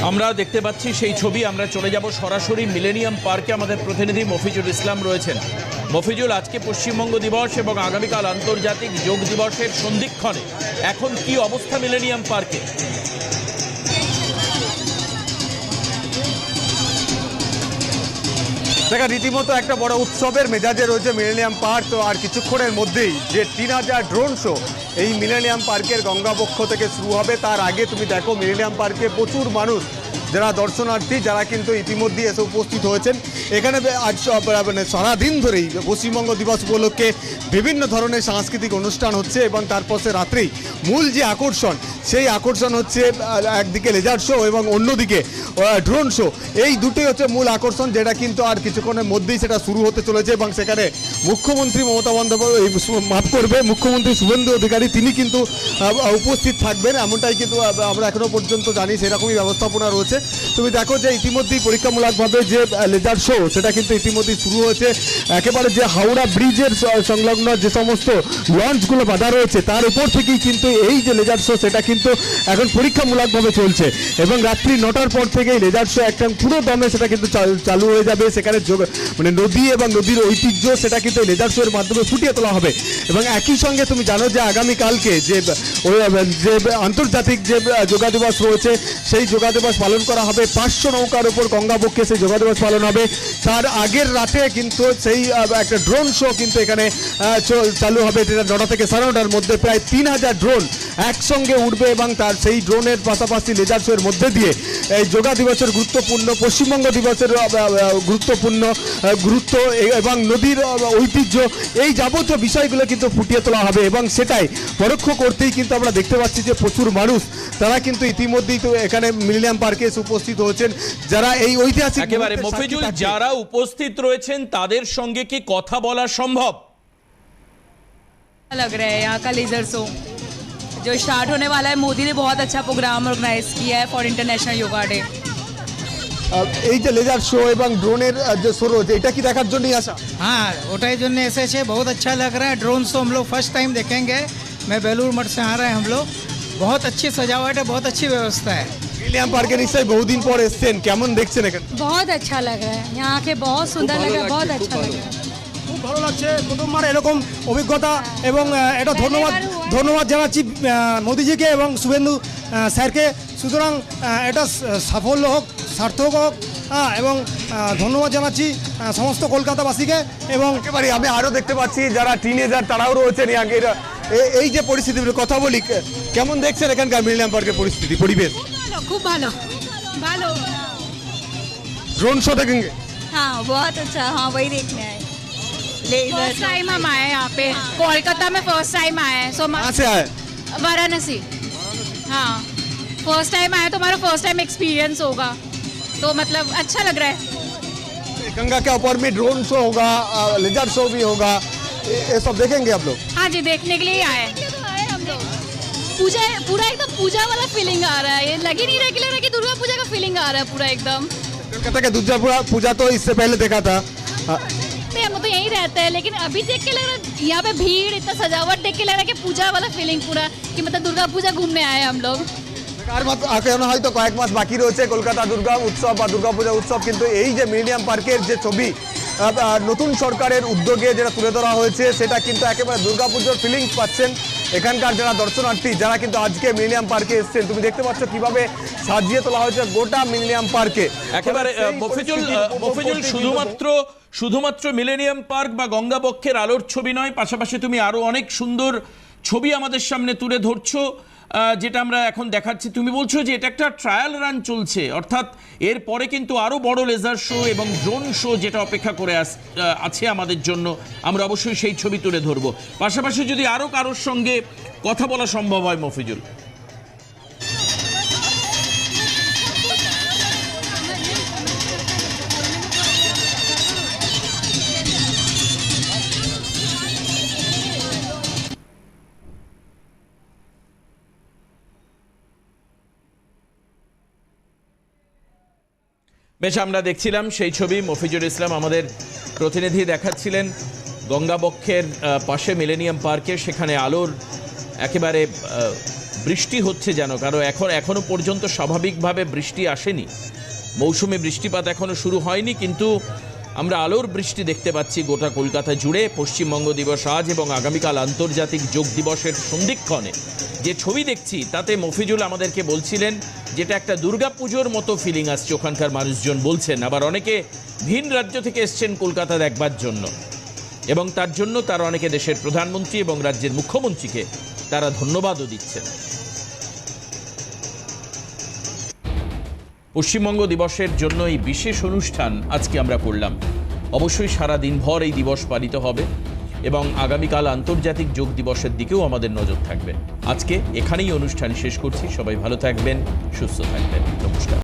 আমরা দেখতে পাচ্ছি সেই ছবি। আমরা চলে যাব সরাসরি মিলেনিয়াম পার্কে। আমাদের প্রতিনিধি মফিজুল ইসলাম রয়েছেন। মফিজুল, আজকে পশ্চিমবঙ্গ দিবস এবং আগামীকাল আন্তর্জাতিক যোগ দিবসের সন্ধিক্ষণে এখন কি অবস্থা মিলেনিয়াম পার্কে?
দেখা রীতিমতো একটা বড় উৎসবের মেজাজে রয়েছে মিলেনিয়াম পার্ক। তো আর কিছুক্ষণের মধ্যেই যে 3000 ড্রোন শো এই মিলেনিয়াম পার্কের গঙ্গাবক্ষ থেকে শুরু হবে। তার আগে তুমি দেখো মিলেনিয়াম পার্কে প্রচুর মানুষ যারা দর্শনার্থী যারা কিন্তু ইতিমধ্যে এসে উপস্থিত হয়েছেন এখানে। আজ মানে সারাদিন ধরেই পশ্চিমবঙ্গ দিবস উপলক্ষে বিভিন্ন ধরনের সাংস্কৃতিক অনুষ্ঠান হচ্ছে এবং তারপর সে রাত্রেই মূল যে আকর্ষণ সেই আকর্ষণ হচ্ছে একদিকে লেজার শো এবং অন্যদিকে ড্রোন শো। এই দুটোই হচ্ছে মূল আকর্ষণ, যেটা কিন্তু আর কিছুক্ষণের মধ্যেই সেটা শুরু হতে চলেছে এবং সেখানে মুখ্যমন্ত্রী মমতা বন্দ্যোপাধ্যায় মাফ করবে মুখ্যমন্ত্রী শুভেন্দু অধিকারী তিনি কিন্তু উপস্থিত থাকবেন, এমনটাই কিন্তু আমরা এখনো পর্যন্ত জানি, সেরকমই ব্যবস্থাপনা রয়েছে। তুমি দেখো যে ইতিমধ্যেই পরীক্ষামূলকভাবে যে লেজার শো সেটা কিন্তু ইতিমধ্যেই শুরু হয়েছে। একেবারে যে হাওড়া ব্রিজের সংলগ্ন যে সমস্ত লঞ্চগুলো বাঁধা রয়েছে তার উপর থেকেই কিন্তু এই যে লেজার শো সেটা কিন্তু এখন পরীক্ষামূলকভাবে চলছে এবং রাত্রি 9টার পর থেকেই লেজার শো একটা পুরো দমে সেটা কিন্তু চালু হয়ে যাবে। সেখানে মানে নদী এবং নদীর ঐতিহ্য সেটা কিন্তু লেজার শো এর মাধ্যমে ফুটিয়ে তোলা হবে এবং একই সঙ্গে তুমি জানো যে আগামীকালকে যে আন্তর্জাতিক যে যোগা দিবস রয়েছে সেই যোগা দিবস পালন করা হবে। 500 নৌকার উপর গঙ্গাবক্ষে সেই যোগা দিবস পালন হবে। তার আগের রাতে কিন্তু সেই একটা ড্রোন শো কিন্তু এখানে চালু হবে, যেটা 9টা থেকে 9:30টার মধ্যে প্রায় 3000 ড্রোন একসঙ্গে উঠবে এবং তার সেই ড্রোনের পাশাপাশি লেজার শো এর মধ্যে দিয়ে এই যোগা দিবসের গুরুত্বপূর্ণ পশ্চিমবঙ্গ দিবসের গুরুত্বপূর্ণ গুরুত্ব এবং নদীর ঐতিহ্য এই যাবতীয় বিষয়গুলো কিন্তু ফুটিয়ে তোলা হবে এবং সেটাই পরোক্ষ করতেই কিন্তু আমরা দেখতে পাচ্ছি যে প্রচুর মানুষ তারা কিন্তু ইতিমধ্যেই তো এখানে মিলেনিয়াম পার্কে এসে উপস্থিত হয়েছেন, যারা এই ঐতিহাসিক
একেবারে মফিজুল যারা উপস্থিত রয়েছেন তাদের সঙ্গে কি কথা বলা সম্ভব?
लग रहा है यहाँ का लेजर शो जो स्टार्ट होने वाला है। मोदी ने बहुत अच्छा प्रोग्राम ऑर्गेनाइज किया है फॉर इंटरनेशनल योगा डे।
এই যে লেজার শো এবং ড্রোনের যে শো রয়েছে এটা কি দেখার জন্যই আসা?
हाँ ওটাই জন্য এসেছে, बहुत अच्छा लग रहा है। ड्रोन शो हम लोग फर्स्ट टाइम देखेंगे। मैं बेलूर मठ से आ रहे हैं हम लोग। बहुत अच्छी सजावट है, बहुत अच्छी व्यवस्था है।
মিলেনিয়াম পার্কে নিশ্চয়ই বহুদিন পর এসেছেন, কেমন দেখছেন এখানে?
बहुत अच्छा लग रहा है, यहाँ के बहुत सुंदर लग रहा है, बहुत अच्छा लग रहा है।
খুব ভালো লাগছে, প্রথমবার এরকম অভিজ্ঞতা এবং এটা ধন্যবাদ জানাচ্ছি মোদিজিকে এবং শুভেন্দু স্যারকে। সুতরাং এটা সাফল্য হোক, সার্থক হোক এবং ধন্যবাদ জানাচ্ছি সমস্ত কলকাতাবাসীকে। এবং
একেবারে আমি আরও দেখতে পাচ্ছি যারা টিনেজার তারাও রয়েছেন। এই যে পরিস্থিতির কথা বলি, কেমন দেখছেন এখানকার মিলেনিয়াম পার্কের পরিস্থিতি পরিবেশ?
खूब भालो भालो।
ड्रोन शो देखेंगे?
हाँ बहुत अच्छा, हाँ वही देखने आए।
फर्स्ट टाइम हम आए यहाँ पे, कोलकाता में फर्स्ट टाइम आए हैं।
कहाँ से आए?
वाराणसी। हाँ फर्स्ट टाइम आए तो हमारा फर्स्ट टाइम एक्सपीरियंस होगा, तो मतलब अच्छा लग रहा है।
गंगा के ऊपर में ड्रोन शो होगा, लेजर शो भी होगा, ये सब देखेंगे आप लोग?
हाँ जी देखने के लिए आए हम लोग। पूजा पूरा एकदम पूजा वाला फीलिंग आ रहा है, ये लग ही नहीं रहा कि दुर्गा पूजा का फीलिंग आ रहा है पूरा एकदम।
कोलकाता के दुर्गा पूजा तो इससे पहले देखा था।
हम तो यहीं रहते हैं, लेकिन अभी देख के लग रहा है यहाँ पे भीड़, इतना सजावट देख के लग रहा है कि पूजा वाला फीलिंग पूरा, कि मतलब दुर्गा पूजा घूमने आए हम लोग।
হয়তো কয়েক মাস বাকি রয়েছে কলকাতা দুর্গা উৎসব বা দুর্গাপূজা উৎসব, কিন্তু এই যে মিলেনিয়াম পার্কের যে ছবি নতুন সরকারের উদ্যোগে যেটা তুলে ধরা হয়েছে সেটা কিন্তু একেবারে দুর্গাপুজোর ফিলিংস পাচ্ছেন এখানকার যারা দর্শনার্থী যারা কিন্তু আজকে মিলেনিয়াম পার্কে এসেছেন। তুমি দেখতে পাচ্ছ কিভাবে সাজিয়ে তোলা হয়েছে গোটা মিলেনিয়াম পার্কে।
একেবারে মফিজুল শুধুমাত্র মিলেনিয়াম পার্ক বা গঙ্গাবক্ষের আলোর ছবি নয়, পাশাপাশি তুমি আরো অনেক সুন্দর ছবি আমাদের সামনে তুলে ধরছো, যেটা আমরা এখন দেখাচ্ছি। তুমি বলছো যে এটা একটা ট্রায়াল রান চলছে, অর্থাৎ এরপরে কিন্তু আরো বড় লেজার শো এবং ড্রোন শো যেটা অপেক্ষা করে আছে আমাদের জন্য, আমরা অবশ্যই সেই ছবি তুলে ধরবো। পাশাপাশি যদি আরো কারোর সঙ্গে কথা বলা সম্ভব হয় মফিজুল। বেশ, আমরা দেখছিলাম সেই ছবি। মফিজুল ইসলাম আমাদের প্রতিনিধি দেখাচ্ছিলেন গঙ্গাবক্ষের পাশে মিলেনিয়াম পার্কে, সেখানে আলোর একেবারে বৃষ্টি হচ্ছে যেন, কারণ এখনো পর্যন্ত স্বাভাবিকভাবে বৃষ্টি আসেনি, মৌসুমি বৃষ্টিপাত এখনো শুরু হয়নি, কিন্তু আমরা আলোর বৃষ্টি দেখতে পাচ্ছি গোটা কলকাতা জুড়ে। পশ্চিমবঙ্গ দিবস আজ এবং আগামীকাল আন্তর্জাতিক যোগ দিবসের সন্ধিক্ষণে যে ছবি দেখছি তাতে মফিজুল আমাদেরকে বলছিলেন যেটা একটা দুর্গাপুজোর মতো ফিলিং আসছে ওখানকার মানুষজন বলছেন। আবার অনেকে ভিন রাজ্য থেকে এসছেন কলকাতা দেখবার জন্য এবং তার জন্য তারা অনেকে দেশের প্রধানমন্ত্রী এবং রাজ্যের মুখ্যমন্ত্রীকে তারা ধন্যবাদও দিচ্ছেন। পশ্চিমবঙ্গ দিবসের জন্য এই বিশেষ অনুষ্ঠান আজকে আমরা করলাম। অবশ্যই সারা দিনভর এই দিবস পালিত হবে এবং আগামীকাল আন্তর্জাতিক যোগ দিবসের দিকেও আমাদের নজর থাকবে। আজকে এখানেই অনুষ্ঠান শেষ করছি। সবাই ভালো থাকবেন, সুস্থ থাকবেন। নমস্কার।